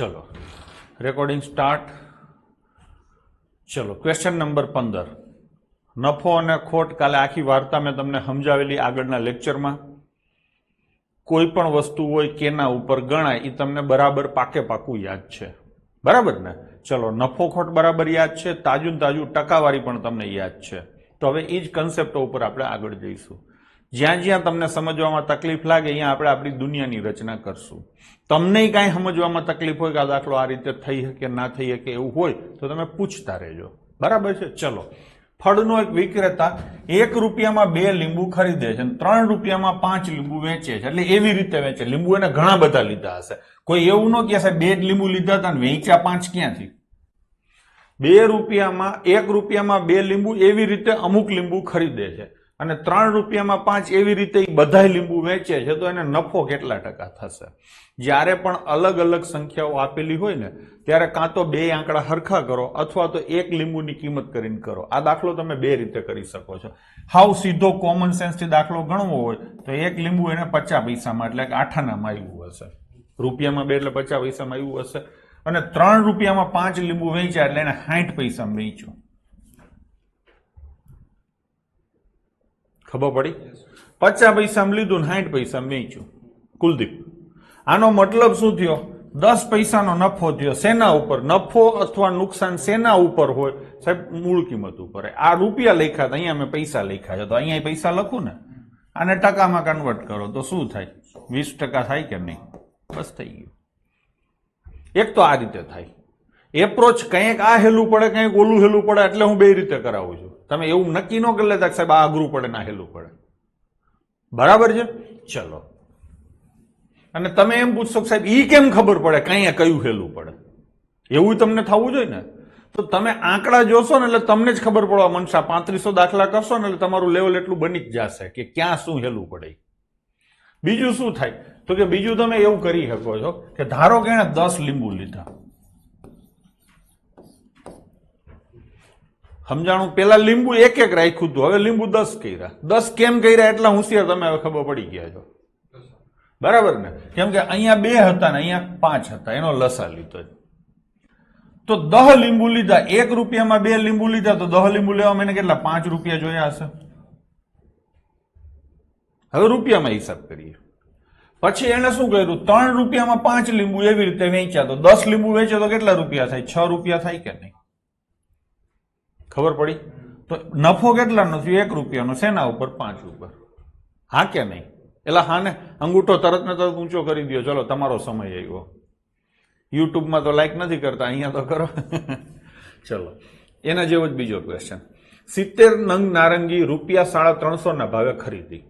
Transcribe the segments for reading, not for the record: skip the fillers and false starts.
चलो recording start. चलो question number 15 नफो અને ખોટ કાલે આખી વાર્તા મેં તમને સમજાવેલી આગળના લેક્ચરમાં। કોઈ પણ વસ્તુ હોય કેના ઉપર ગણાય એ તમને બરાબર પાકે પાકું યાદ છે, બરાબર ને? ચલો નફો ખોટ બરાબર યાદ છે, તાજું તાજું ટકાવારી પણ તમને યાદ છે। તો હવે એ જ કન્સેપ્ટો ઉપર આપણે આગળ જઈશું। જ્યાં જ્યાં તમને સમજવામાં તકલીફ લાગે અહીંયા આપણે આપણી દુનિયાની રચના કરશું। તમને કાંઈ સમજવામાં તકલીફ હોય કે આ દાખલો આ રીતે થઈ શકે ના થઈ શકે એવું હોય તો તમે પૂછતા રહેજો, બરાબર છે? ચલો, ફળનો એક વિક્રેતા 1 રૂપિયામાં 2 લીંબુ ખરીદે છે અને 3 રૂપિયામાં 5 લીંબુ વેચે છે। એટલે એવી રીતે વેચે, લીંબુ એને ઘણા બધા લીધા હશે, કોઈ એવું ન કે સાહેબ 2 જ લીંબુ લીધા હતા ને વેચ્યા 5 ક્યાંથી? 2 રૂપિયામાં 1 રૂપિયામાં 2 લીંબુ એવી રીતે અમુક લીંબુ ખરીદે છે અને 3 રૂપિયામાં 5 એવી રીતે બધા લીંબુ વેચે છે, તો એને નફો કેટલા ટકા થશે? જ્યારે પણ અલગ અલગ સંખ્યાઓ આપેલી હોય ને ત્યારે કાં તો 2 આંકડા હરખા કરો અથવા તો 1 લીંબુની કિંમત કરીને કરો। આ દાખલો તમે 2 રીતે કરી શકો છો। હાવ સીધો કોમન સેન્સથી દાખલો ગણવો હોય તો 1 લીંબુ એને 50 પૈસામાં એટલે કે 8 આનામાં આવ્યું હશે, રૂપિયામાં 2 એટલે 50 પૈસામાં આવ્યું હશે, અને 3 રૂપિયામાં 5 લીંબુ વેચ્યા એટલે એને 60 પૈસામાં વેચ્યું। ખબર પડી? 50 પૈસામાં લીધું ને 60 પૈસામાં વેચ્યું। કુલદીપ, આનો મતલબ શું થયો? 10 પૈસાનો નફો થયો। શેના ઉપર નફો અથવા નુકસાન શેના ઉપર હોય સાહેબ? મૂળ કિંમત ઉપર। આ રૂપિયા લખ્યા હતા, અહીંયા મેં પૈસા લખ્યા છે, તો અહીંયા પૈસા લખું ને, આને ટકામાં કન્વર્ટ કરો તો શું થાય? 20% થાય કે નહીં? બસ થઈ ગયું। એક તો આ રીતે થાય એપ્રોચ, કંઈક આ હેલું પડે કંઈક ઓલું હેલું પડે, એટલે હું 2 રીતે કરાવું છું। તમે એવું નક્કી ન કરી લેતા કે સાહેબ આ અઘરું પડે ના હેલું પડે, બરાબર છે? ચલો, અને તમે એમ પૂછશો કે સાહેબ ઈ કેમ ખબર પડે કઈ કયું હેલું પડે? એવું તમને થવું જોઈએ ને। તો તમે આંકડા જોશો ને એટલે તમને જ ખબર પડવા માંડશે। 3500 દાખલા કરશો ને એટલે તમારું લેવલ એટલું બની જ જશે કે ક્યાં શું હેલું પડે। બીજું શું થાય તો કે બીજું તમે એવું કરી શકો છો કે ધારો કે એને 10 લીંબુ લીધા, સમજાણું? પેલા લીંબુ 1 રાખ્યું હતું, હવે લીંબુ 10 કર્યા। 10 કેમ કર્યા એટલા હોશિયાર તમે હવે ખબર પડી ગયા છો, બરાબર ને? કેમ કે અહીંયા 2 હતા ને અહીંયા 5 હતા, એનો લસા લીધો। તો 10 લીંબુ લીધા, 1 રૂપિયામાં 2 લીંબુ લીધા, તો 10 લીંબુ લેવામાં એને કેટલા 5 રૂપિયા જોયા હશે। હવે રૂપિયામાં હિસાબ કરીએ। પછી એને શું કર્યું? 3 રૂપિયામાં 5 લીંબુ એવી રીતે વેચ્યા, તો 10 લીંબુ વેચે તો કેટલા રૂપિયા થાય? 6 રૂપિયા થાય કે નહીં? ખબર પડી? તો નફો કેટલાનો થયો? 1 રૂપિયાનો। શેના ઉપર? 5 ઉપર। હા કે નહીં? એટલે હા ને? અંગૂઠો તરત ને તરત ઊંચો કરી દો। ચલો, તમારો સમય આવ્યો। યુટ્યુબમાં તો લાઈક નથી કરતા, અહીંયા તો કરો। ચલો, એના જેવો જ બીજો ક્વેશ્ચન। 70 નંગ નારંગી ₹350 ના ભાવે ખરીદી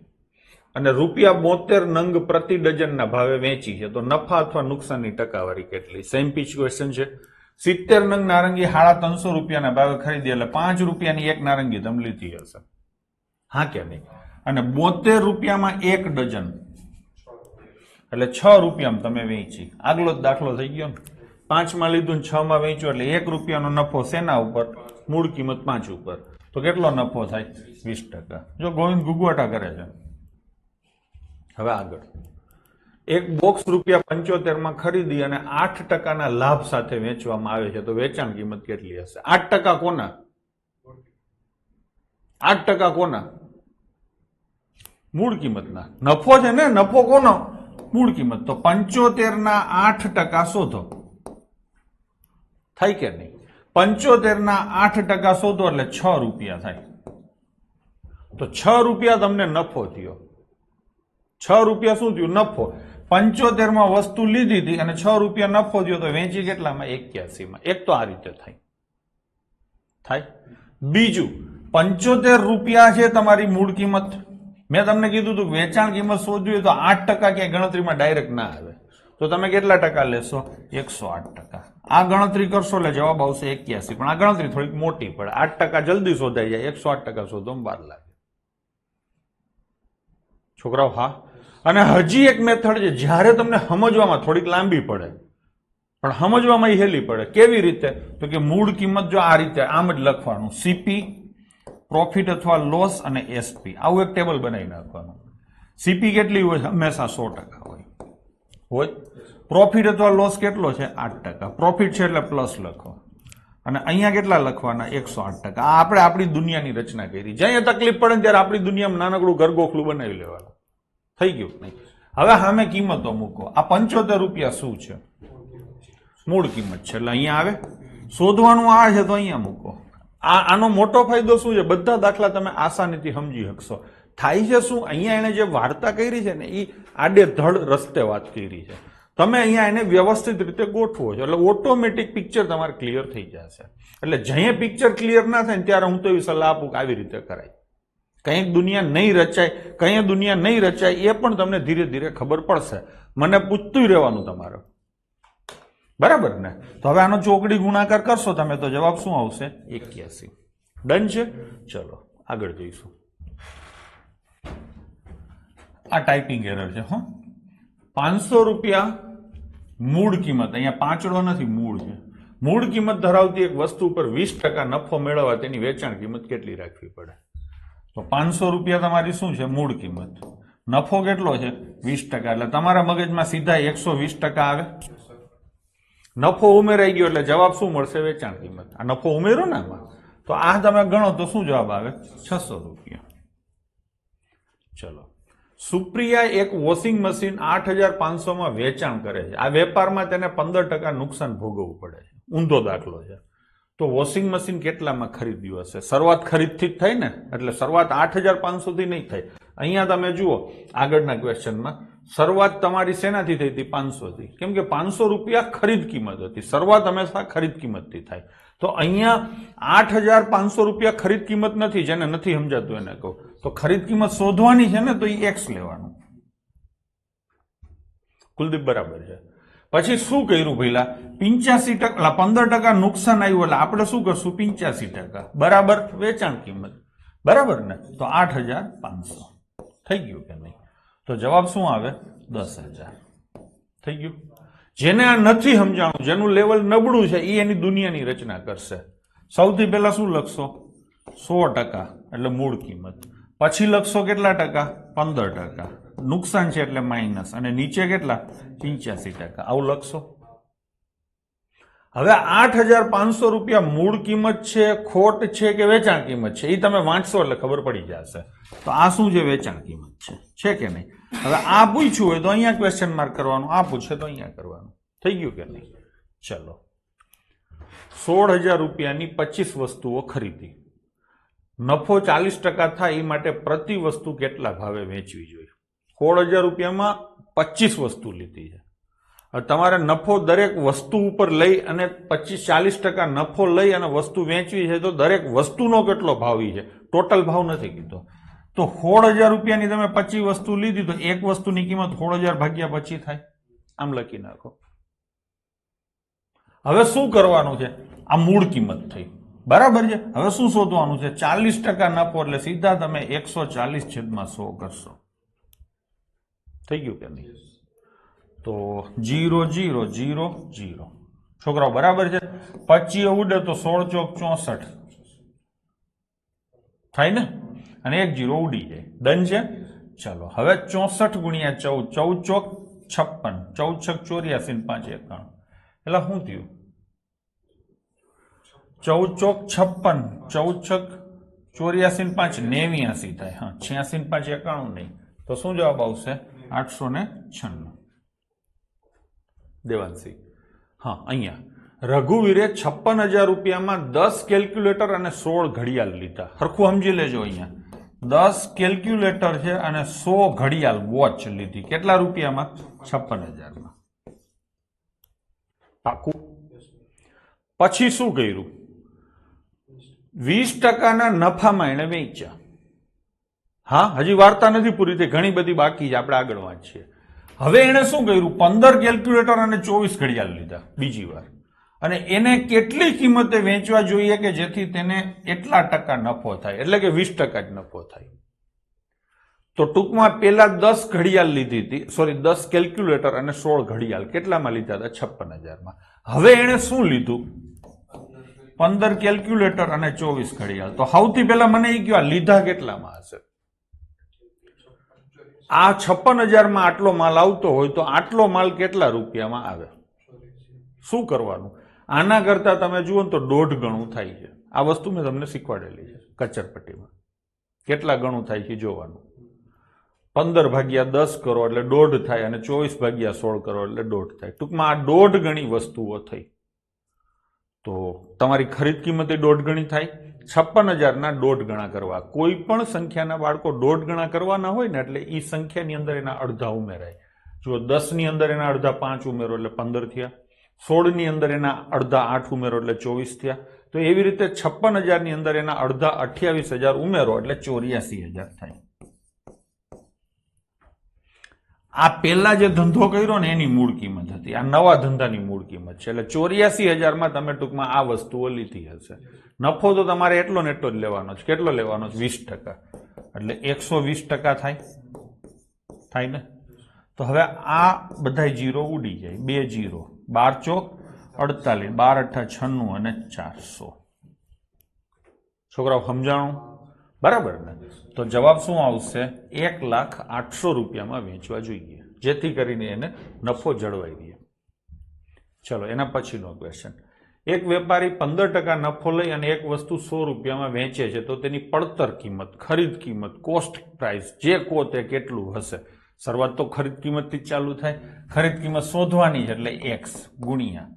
અને ₹72 નંગ પ્રતિ ડઝનના ભાવે વેચી છે, તો નફા અથવા નુકસાનની ટકાવારી કેટલી? સેમ પીચ ક્વેશ્ચન છે। 70 નંગ નારંગી ₹350 ના ભાવે ખરીદી એટલે 5 રૂપિયાની 1 નારંગી તમે લીધી હશે, હા કે નહીં? અને 72 રૂપિયામાં 1 ડઝન એટલે 6 રૂપિયામાં તમે વેચી। આગલો જ દાખલો થઈ ગયો ને? 5 માં લીધું ને 6 માં વેચ્યું એટલે 1 રૂપિયાનો નફો શેના ઉપર? મૂળ કિંમત 5 ઉપર। તો કેટલો નફો થાય? 20%। જો ગોવિંદ ગુગવાટા કરે છે। હવે આગળ, એક બોક્સ ₹75 માં ખરીદી અને 8% લાભ સાથે વેચવામાં આવે છે, તો વેચાણ કિંમત કેટલી હશે? 8% કોના? 8% કોના? મૂળ કિંમતના। નફો છે ને, નફો કોનો? મૂળ કિંમત। તો 75 ના 8% શોધો, થાય કે નહીં? 75 ના 8% શોધો એટલે 6 રૂપિયા થાય। તો 6 રૂપિયા તમને નફો થયો। 6 રૂપિયા શું થયું? નફો। 75 માં વસ્તુ લીધી હતી અને 6 રૂપિયા નફો થયો, તો વેચી કેટલામાં? 81 માં। એક તો આ રીતે થાય। બીજું, 75 રૂપિયા છે તમારી મૂળ કિંમત। મેં તમને કીધું હતું વેચાણ કિંમત શોધવી હોય તો 8% ક્યાંય ગણતરીમાં ડાયરેક્ટ ના આવે, તો તમે કેટલા ટકા લેશો? 108%। આ ગણતરી કરશો એટલે જવાબ આવશે 81, પણ આ ગણતરી થોડીક મોટી પડે। 8% જલ્દી શોધાઈ જાય, 108% શોધવામાં વાર લાગે। છોકરાઓ હા? અને હજી એક મેથડ છે, જ્યારે તમને સમજવામાં થોડીક લાંબી પડે પણ સમજવામાં હેલી પડે। કેવી રીતે? તો કે મૂળ કિંમત જો આ રીતે આમ જ લખવાનું, સીપી, પ્રોફિટ અથવા લોસ અને એસપી, આવું એક ટેબલ બનાવી નાખવાનું। સીપી કેટલી હોય? હંમેશા 100% હોય। હોય. પ્રોફિટ અથવા લોસ કેટલો છે? 8%. પ્રોફિટ છે એટલે પ્લસ લખો અને અહીંયા કેટલા લખવાના? 108%. આ આપણે આપણી દુનિયાની રચના કરી. જ્યાં તકલીફ પડે ને ત્યારે આપણી દુનિયામાં નાનકડું ઘરગોખલું બનાવી લેવાનું. થઈ ગયું નહીં? હવે સામે કિંમતો મૂકો. આ 75 રૂપિયા શું છે? મૂળ કિંમત છે એટલે અહીંયા આવે. શોધવાનું આ છે તો અહીંયા મૂકો. આનો મોટો ફાયદો શું છે? બધા દાખલા તમે આસાનીથી સમજી શકશો. થાય છે શું? અહીંયા એને જે વાર્તા કરી છે ને એ આડે ધડ રસ્તે વાત કરી છે. તમે અહીંયા એને વ્યવસ્થિત રીતે ગોઠવો છો એટલે ઓટોમેટિક પિક્ચર તમારે ક્લિયર થઈ જશે. એટલે જ્યાં પિક્ચર ક્લિયર ના થાય ને ત્યારે હું તો એવી સલાહ આપું કે આવી રીતે કરાય. કંઈક દુનિયા નહીં રચાય, કંઈ દુનિયા નહીં રચાય એ પણ તમને ધીરે ધીરે ખબર પડશે. મને પૂછતું રહેવાનું તમારે, બરાબર ને? તો હવે આનો ચોકડી ગુણાકાર કરશો તમે તો જવાબ શું આવશે? 81. ડન છે? ચલો આગળ જઈશું. આ ટાઈપિંગ એરર છે. 500 રૂપિયા મૂળ કિંમત, અહીંયા પાંચડો નથી, મૂળ છે. મૂળ કિંમત ધરાવતી એક વસ્તુ પર 20% નફો મેળવવા તેની વેચાણ કિંમત કેટલી રાખવી પડે? તો 500 રૂપિયા તમારી શું છે? મૂળ કિંમત. નફો કેટલો છે? 20%. એટલે તમારા મગજમાં સીધા 120% આવે. નફો ઉમેરાઈ ગયો એટલે જવાબ શું મળશે? વેચાણ કિંમત. આ નફો ઉમેરો ને આમાં, તો આ તમે ગણો તો શું જવાબ આવે? 600 રૂપિયા. ચલો, સુપ્રિયા એક વોશિંગ મશીન 8500 માં વેચાણ કરે છે. આ વેપારમાં તેને 15% નુકસાન ભોગવવું પડે છે. ઊંધો દાખલો છે. તો વોશિંગ મશીન કેટલામાં ખરીદ્યું હશે? શરૂઆત ખરીદથી જ થઈ ને, એટલે શરૂઆત 8500 થી નહીં થઈ. અહીંયા તમે જુઓ આગળના ક્વેશ્ચનમાં શરૂઆત તમારી શેનાથી થઈ હતી? 500 થી. કેમ કે 500 રૂપિયા ખરીદ કિંમત હતી. શરૂઆત હંમેશા ખરીદ કિંમતથી થાય. તો અહીંયા 8500 રૂપિયા ખરીદ કિંમત નથી. જેને નથી સમજાતું એને કહું તો ખરીદ કિંમત શોધવાની છે ને, તો એ એક્સ લેવાનું. કુલદીપ બરાબર છે. પછી શું કર્યું ભઈલા? 85%, 15% નુકસાન આવ્યું એટલે આપણે શું કરશું? 85% બરાબર વેચાણ કિંમત, બરાબર ને? તો 8500 થઈ ગયું કે નહીં? તો જવાબ શું આવે? 10000 થઈ ગયું. જેને આ નથી સમજાણું, જેનું લેવલ નબળું છે, એ એની દુનિયાની રચના કરશે. સૌથી પહેલા શું લખશો? 100% એટલે મૂળ કિંમત. પછી લખશો કેટલા ટકા? 15%. નુકસાન છે એટલે માઇનસ, અને નીચે કેટલા? 85%. આવું લખશો. હવે 8500 રૂપિયા મૂળ કિંમત છે, ખોટ છે કે વેચાણ કિંમત છે, એ તમે વાંચશો એટલે ખબર પડી જશે. તો આ શું છે? વેચાણ કિંમત છે કે નહીં? હવે આ પૂછ્યું હોય તો અહીંયા ક્વેશ્ચન માર્ક કરવાનું, આ પૂછે તો અહીંયા કરવાનું. થઈ ગયું કે નહીં? ચલો, 16000 રૂપિયાની 25 વસ્તુઓ ખરીદી. નફો 40% થાય એ માટે પ્રતિ વસ્તુ કેટલા ભાવે વેચવી જોઈએ? 16000 રૂપિયામાં 25 વસ્તુ લીધી છે. તમારે નફો દરેક વસ્તુ ઉપર લઈ અને 40% નફો લઈ અને વસ્તુ વેચવી છે, તો દરેક વસ્તુનો કેટલો ભાવ છે? ટોટલ ભાવ નથી કીધો. તો 16000 રૂપિયાની તમે 25 વસ્તુ લીધી, તો એક વસ્તુની કિંમત 16000 ભાગ્યા 25 થાય. આમ લખી નાખો. હવે શું કરવાનું છે? આ મૂળ કિંમત થઈ, બરાબર છે. હવે શું શોધવાનું છે? 40% નફો એટલે સીધા તમે 140/100 કરશો. થઈ ગયું કે નહીં? તો 0 0 0 0. છોકરાઓ બરાબર છે. 25 ઉડે તો 16 ચોક 64 થાય ને, અને 1 0 ઉડી જાય. ડન છે. ચાલો, હવે 64 ગુણ્યા 14, 14 ચોક 56, 14 છક 84 ને 5 51. એટલે શું થયું? 14 ચોક 56, 14 છક 84 ને 5 89 થાય. હા, 86 ને 5 91 નહીં. તો શું જવાબ આવશે? 896. દેવાંશી, હા, અહીંયા રઘુવીરે 56000 રૂપિયામાં 10 કેલ્ક્યુલેટર અને 16 ઘડિયાળ લીધા. હરખું સમજી લેજો. અહીંયા 10 કેલ્ક્યુલેટર છે અને 100 ઘડિયાળ વોચ લીધી. કેટલા રૂપિયામાં? 56000માં. પાકું? પછી શું કર્યું? 20%ના નફામાં એને વેચ્યા. હા, હજી વાર્તા નથી પૂરી થઈ, ઘણી બધી બાકી છે, આપણે આગળ વાંચીએ. હવે એને શું કર્યું? 15 કેલ્ક્યુલેટર અને 24 ઘડિયાળ લીધા બીજી વાર, અને એને કેટલી કિંમતે વેચવા જોઈએ કે જેથી તેને એટલા ટકા નફો થાય, એટલે કે 20% જ નફો થાય. તો ટૂંકમાં પેલા 10 ઘડિયાળ લીધી હતી, 10 કેલ્ક્યુલેટર અને 16 ઘડિયાળ કેટલામાં લીધા હતા? 56000માં. હવે એને શું લીધું? 15 કેલ્ક્યુલેટર અને 24 ઘડિયાળ. તો સૌથી પહેલા મને એ કહ્યું, આ લીધા કેટલામાં હશે? આ 56,000 આટલો માલ આવતો હોય તો આટલો માલ કેટલા રૂપિયામાં આવે? શું કરવાનું? આના કરતા તમે જુઓ ને તો 1.5 ગણું થાય છે. આ વસ્તુ મેં તમને શીખવાડેલી છે કચરપટ્ટીમાં. કેટલા ગણું થાય છે જોવાનું. 15/10 કરો એટલે 1.5 થાય અને 24/16 કરો એટલે 1.5 થાય. ટૂંકમાં આ 1.5 ગણી વસ્તુઓ થઈ. તો તમારી ખરીદ કિંમત 1.5 ગણી થાય. 56,000ના 1.5 ગણા કરવા. કોઈ પણ સંખ્યાના બાળકો 1.5 ગણા કરવાના હોય ને એટલે એ સંખ્યાની અંદર એના અડધા ઉમેરાય. જો 10 ની અંદર એના અડધા 5 ઉમેરો એટલે 15 થયા. 16 ની અંદર એના અડધા 8 ઉમેરો એટલે 24 થયા. તો એવી રીતે 56,000 ની અંદર એના અડધા 28,000 ઉમેરો એટલે 84,000 થાય. આ પેલા જે ધંધો કર્યો ને એની મૂળ કિંમત હતી. આ નવા ધંધાની મૂળ કિંમત છે. એટલે 84,000માં તમે ટૂંકમાં આ વસ્તુઓ લીધી હશે. નફો તો તમારે એટલો ને એટલો જ લેવાનો છે. કેટલો લેવાનો છે? 20%. એટલે 120% થાય ને. તો હવે આ બધા 0 ઉડી જાય. 2 0. 12 ચોક 48, 12 8 96 અને 400. છોકરાઓ સમજાણું? બરાબર ને? તો જવાબ શું આવશે? 1,08,000 રૂપિયામાં વેચવા જોઈએ, જેથી કરીને એને નફો જળવાઈ રહે. ચલો એના પછીનો ક્વેશ્ચન. એક વેપારી 15% નફો લઈ અને એક વસ્તુ 100 રૂપિયામાં વેચે છે તો તેની પડતર કિંમત, ખરીદ કિંમત, કોસ્ટ પ્રાઇસ જે કહો તે કેટલું હશે? શરૂઆત તો ખરીદ કિંમતથી જ ચાલુ થાય. ખરીદ કિંમત શોધવાની છે એટલે x ગુણ્યા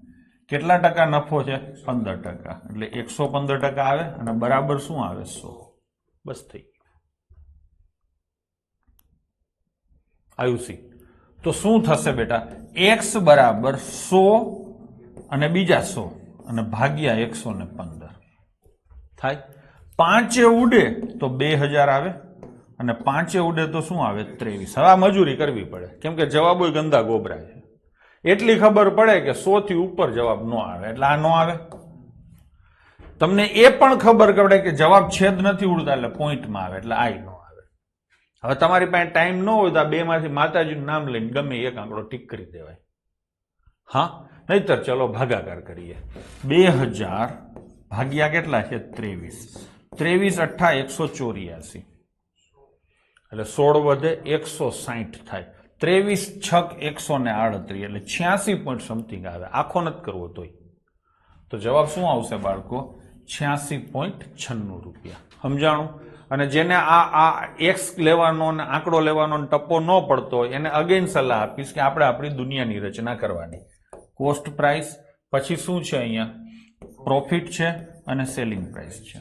કેટલા ટકા નફો છે? 15%. એટલે 115% આવે અને બરાબર શું આવે? 100. બસ થઈ ગયું. આયુસી તો શું થશે બેટા? x બરાબર 100 અને બીજા 100 અને ભાગ્યા 115 થાય. 5 ઉડે તો 2000 આવે અને 5 ઉડે તો શું આવે? 23. હવે આ મજૂરી કરવી પડે કેમ કે જવાબો ગંદા ગોબરા છે. એટલી ખબર પડે કે 100 થી ઉપર જવાબ ન આવે એટલે આ ન આવે. તમને એ પણ ખબર પડે કે જવાબ છેદ નથી ઉડતા એટલે પોઈન્ટમાં આવે એટલે આઈ ન આવે. હવે તમારી પાસે ટાઈમ ન હોય તો આ બેમાંથી માતાજીનું નામ લઈને ગમે એક આંકડો ટીક કરી દેવાય. હા, નહીતર ચલો ભાગાકાર કરીએ. 2000 ભાગ્યા કેટલા છે? 23. 23 8 184 એટલે 16 વધે 160 થાય. 23 6 138 એટલે 86 પોઈન્ટ સમથિંગ આવે. આખો નથી કરવો તોય. તો જવાબ શું આવશે બાળકો? 86.96 રૂપિયા. સમજાણું? અને જેને આ એક્સ લેવાનો અને આંકડો લેવાનો ટપ્પો ન પડતો હોય એને અગેન સલાહ આપીશ કે આપણે આપણી દુનિયાની રચના કરવાની. કોસ્ટ પ્રાઇસ, પછી શું છે અહીંયા? પ્રોફિટ છે અને સેલિંગ પ્રાઇસ છે.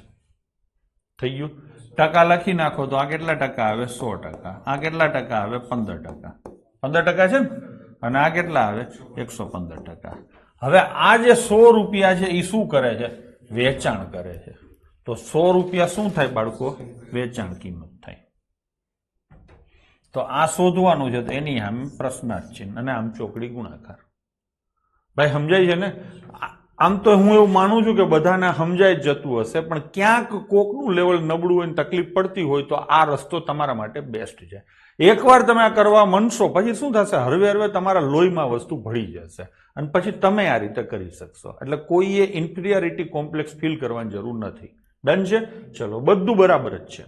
થઈ ગયું? ટકા લખી નાખો તો આ કેટલા ટકા આવે? 100%. આ કેટલા ટકા આવે? 15%. 15% છે ને? અને આ કેટલા આવે? 115%. હવે આ જે 100 રૂપિયા છે એ શું કરે છે? વેચાણ કરે છે. તો 100 રૂપિયા શું થાય બાળકો? વેચાણ કિંમત થાય. તો આ શોધવાનું છે તો એની આમ પ્રશ્નાર્થ ચિહ્ન અને આમ ચોકડી ગુણાકાર. ભાઈ સમજાય છે ને? આમ તો હું એવું માનું છું કે બધાને સમજાય જ જતું હશે, પણ ક્યાંક કોકનું લેવલ નબળું હોય, તકલીફ પડતી હોય તો આ રસ્તો તમારા માટે બેસ્ટ છે. એકવાર તમે આ કરવા માંડશો પછી શું થશે? હરવે હરવે તમારા લોહીમાં વસ્તુ ભળી જશે અને પછી તમે આ રીતે કરી શકશો. એટલે કોઈએ ઇન્ફિરિયોરિટી કોમ્પ્લેક્સ ફીલ કરવાની જરૂર નથી. ડન છે? ચલો બધું બરાબર જ છે.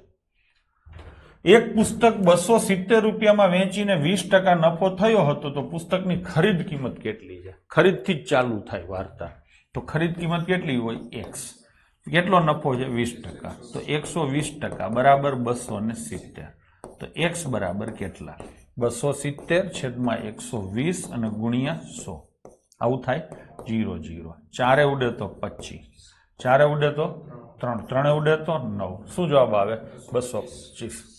એક પુસ્તક 270 રૂપિયામાં વેચીને 20% નફો થયો હતો તો પુસ્તકની ખરીદ કિંમત કેટલી છે? ખરીદથી જ ચાલુ થાય વાર્તા. તો ખરીદ કિંમત કેટલી હોય? x. કેટલો નફો છે? 20%. તો 120% બરાબર 270. તો x બરાબર કેટલા? 270 છેદમાં 120 અને ગુણ્યા 100. આવું થાય. 0 0. 4 ઉડે તો 25. 4 ઉડે તો 3. 3 ઉડે તો 9. શું જવાબ આવે? 225.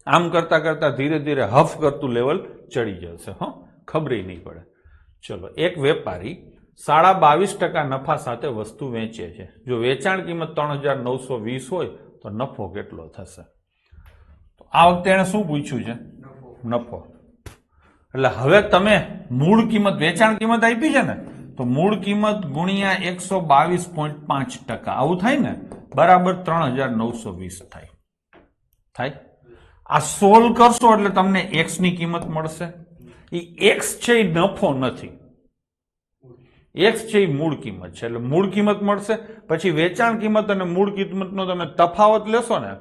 આમ કરતા કરતા ધીરે ધીરે હફ કરતું લેવલ ચડી જશે. ખબર નહીં પડે. ચલો, એક વેપારી 22.5% નફા સાથે વસ્તુ વેચે છે. જો વેચાણ કિંમત 3,920 હોય તો નફો કેટલો થશે? આ વખતે એને શું પૂછ્યું છે? નફો. એટલે હવે તમે મૂળ કિંમત, વેચાણ કિંમત આપી છે ને, તો મૂળ કિંમત ગુણ્યા 122.5%. આવું થાય ને? બરાબર 3,920 થાય. આ સોલ્વ કરશો એટલે તમને x ની કિંમત મળશે. એ x છે એ નફો નથી, x છે એ મૂળ કિંમત છે. એટલે મૂળ કિંમત મળશે. પછી વેચાણ કિંમત અને મૂળ કિંમતનો તમે તફાવત લેશો ને,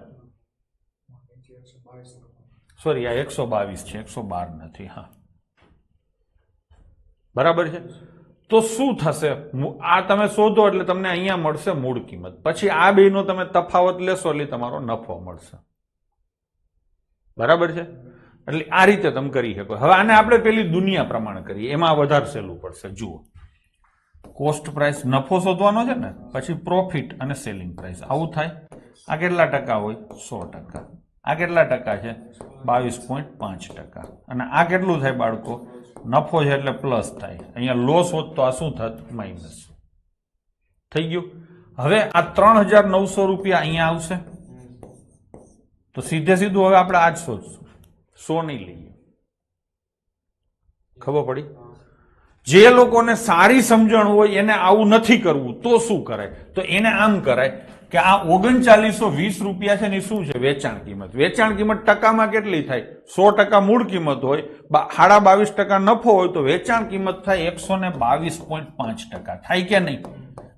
સોરી આ 122 છે, 112 નથી. હા બરાબર છે. તો શું થશે? આ તમે શોધો એટલે તમને અહીંયા મળશે મૂળ કિંમત, પછી આ બેનો તમે તફાવત લેશો એટલે તમારો નફો મળશે. બરાબર છે. એટલે આ રીતે તમે કરી શકો. હવે આને આપણે પેલી દુનિયા પ્રમાણે કરીએ, એમાં વધારે સહેલું પડશે. જુઓ, કોસ્ટ પ્રાઇસ નફો શોધવાનો છે ને, પછી પ્રોફિટ અને સેલિંગ પ્રાઇસ. આવું થાય. આ કેટલા ટકા હોય? 100%. આ કેટલા ટકા છે? 22.5%. અને આ કેટલું થાય બાળકો? નફો છે એટલે પ્લસ થાય. અહીંયા લોસ હોત તો આ શું થાત? માઇનસ. થઈ ગયું. હવે આ 3,900 રૂપિયા અહીંયા આવશે તો સીધે સીધું હવે આપણે આ જ શોધશું. 100 નહીં લઈએ. ખબર પડી? જે લોકોને સારી સમજણ હોય એને આવું નથી કરવું તો શું કરાય? તો એને આમ કરાય કે આ 3920 રૂપિયા છે ને શું છે? વેચાણ કિંમત. વેચાણ કિંમત ટકામાં કેટલી થાય? 100% મૂળ કિંમત હોય, 22.5% નફો હોય તો વેચાણ કિંમત થાય 122.5%. થાય કે નહીં?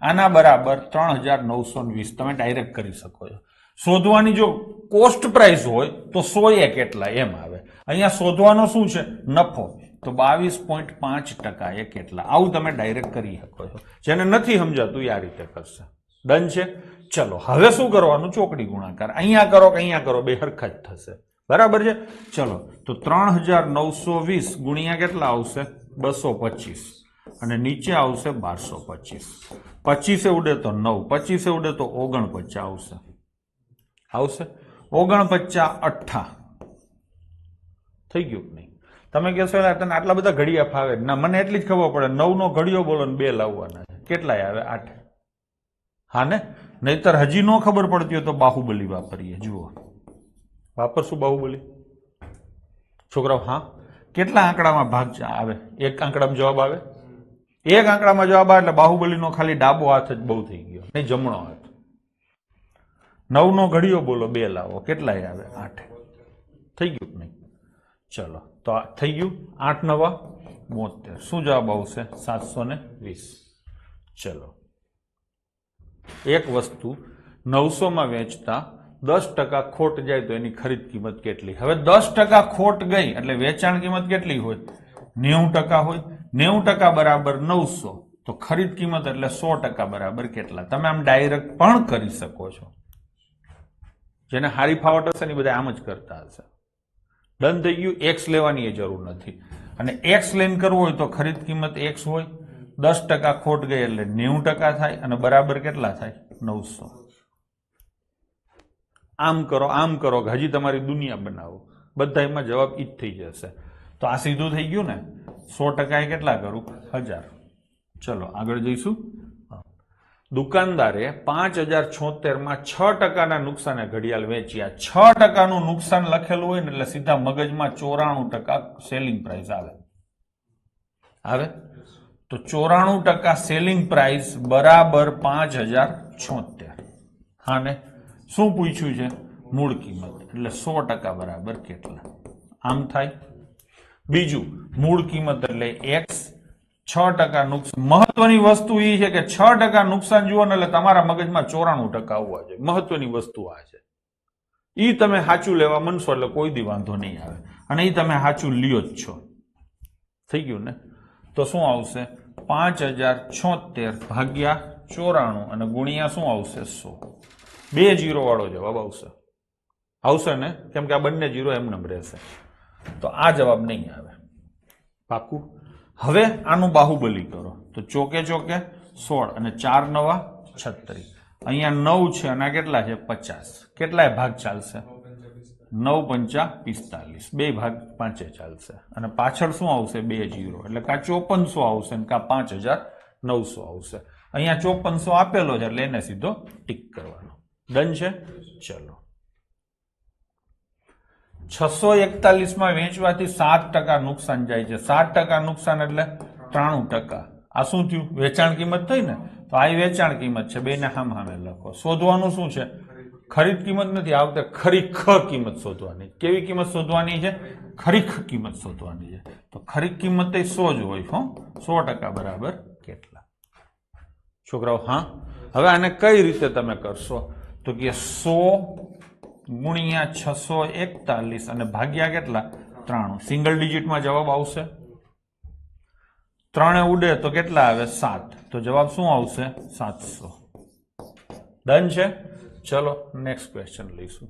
આના બરાબર 3920 તમે ડાયરેક્ટ કરી શકો છો. શોધવાની જો કોસ્ટ પ્રાઇસ હોય તો 100 કેટલા એમ આવે. અહીંયા શોધવાનો શું છે? નફો. તો 22.5% એ કેટલા? આવું તમે ડાયરેક્ટ કરી શકો છો. જેને નથી સમજાતું એ આ રીતે કરશે. ડન છે. ચલો હવે શું કરવાનું? ચોકડી ગુણાકાર. અહીંયા કરો કે અહીંયા કરો, બે હરખા જ થશે. બરાબર છે. ચલો તો 3920 ગુણ્યા કેટલા આવશે? 225 અને નીચે આવશે 1225. 25 ઉડે તો 9, 25 ઉડે તો 49 આવશે. આવશે 49 થઈ ગયું નહીં? તમે કહેશો તને આટલા બધા ઘડિયા ફાવે? ના, મને એટલી જ ખબર પડે 9 નો ઘડિયો બોલો ને 2 લાવવાના છે. કેટલાય આવે? 8. હા ને? નહીતર હજી ન ખબર પડતી હોય તો બાહુબલી વાપરીએ. જુઓ, વાપરશું બાહુબલી છોકરાઓ. હા, કેટલા આંકડામાં ભાગ આવે? એક આંકડામાં જવાબ આવે. એક આંકડામાં જવાબ આવે એટલે બાહુબલીનો ખાલી ડાબો હાથ જ બહુ થઈ ગયો, નહીં જમણો હાથ. 9 નો ઘડિયો બોલો 2 લાવો. કેટલાય આવે? 8. થઈ ગયું નહીં? ચલો તો થઈ ગયું. 8 નવા 72. શું જવાબ આવશે? 720. ચલો, એક વસ્તુ 900 માં વેચતા 10% ખોટ જાય તો એની ખરીદ કિંમત કેટલી? હવે 10% ખોટ ગઈ એટલે વેચાણ કિંમત કેટલી હોય? 90% હોય. 90% બરાબર 900. તો ખરીદ કિંમત એટલે 100% બરાબર કેટલા? તમે આમ ડાયરેક્ટ પણ કરી શકો છો. જેને હારી ફાવટ હશે ને બધા આમ જ કરતા હશે. ડન થઈ ગયું. એક્સ લેવાની જરૂર નથી. અને એક્સ લઈને કરવું હોય તો ખરીદ કિંમત એક્સ હોય, 10% ખોટ ગઈ એટલે 90% થાય અને બરાબર કેટલા થાય? 900. આમ કરો, આમ કરો, હજી તમારી દુનિયા બનાવો. બધા એમાં જવાબ ઈ જ થઈ જશે. તો આ સીધું થઈ ગયું ને? 100% એ કેટલા કરું? 1000. ચલો આગળ જઈશું. દુકાનદારે 5076 માં 6% ના નુકસાને ઘડિયાળ વેચ્યા. 6% નું નુકસાન લખેલું હોય ને એટલે સીધા મગજમાં 94% સેલિંગ પ્રાઇસ આવે. આવે તો 94% સેલિંગ પ્રાઇસ બરાબર 5076. હા ને? શું પૂછ્યું છે? મૂળ કિંમત. એટલે 100% બરાબર કેટલા? આમ થાય. બીજું, મૂળ કિંમત એટલે એક્સ, 6% નુકસાન. મહત્વની વસ્તુ એ છે કે 6% નુકસાન જુઓ ને એટલે તમારા મગજમાં 94% આવવા જોઈએ. મહત્વની વસ્તુ આ છે. એ તમે સાચું લેવા મનશો એટલે કોઈ દી વાંધો નહીં આવે. અને એ તમે સાચું લ્યો જ છો. થઈ ગયું ને? તો શું આવશે? 5076 ભાગ્યા 94 અને ગુણ્યા શું આવશે? 100. 2 0 વાળો જવાબ આવશે. આવશે ને? કેમ કે આ બંને 0 એમને રહેશે. તો આ જવાબ નહીં આવે. પાકું? હવે આનું બાહુબલી કરો તો ચોકે ચોકે 16 અને 4 નવા 36. અહીંયા 9 છે અને આ કેટલા છે? 50. કેટલાય ભાગ ચાલશે? 9 5 45. 2 ભાગ 5 ચાલશે. અને પાછળ શું આવશે? 2 0 એટલે કા 5400 આવશે ને કા 5900 આવશે. અહીંયા 5400 આપેલો છે એટલે એને સીધો ટીક કરવાનો. ડન છે. ચલો, 641 માં વેચવાથી 7% નુકસાન જાય છે. 7% નુકસાન એટલે 93%. આ શું થયું? વેચાણ કિંમત થઈ ને? તો આ વેચાણ કિંમત છે. બેને સામે લખો. શોધવાનું શું છે? ખરીદ કિંમત નથી, આ વખતે ખરીખર કિંમત શોધવાની. કેવી કિંમત શોધવાની છે? ખરીખ કિંમત શોધવાની છે. તો ખરીખ કિંમત 100 જ હોય. 100% બરાબર કેટલા? છોકરાઓ હા, હવે આને કઈ રીતે તમે કરશો? તો કે 100 ગુણ્યા 641 અને ભાગ્યા કેટલા 93. સિંગલ ડિજિટમાં જવાબ આવશે 3 ઉડે તો કેટલા આવે 7. તો જવાબ શું આવશે 700. ડન છે. ચલો નેક્સ્ટ ક્વેશ્ચન લઈશું.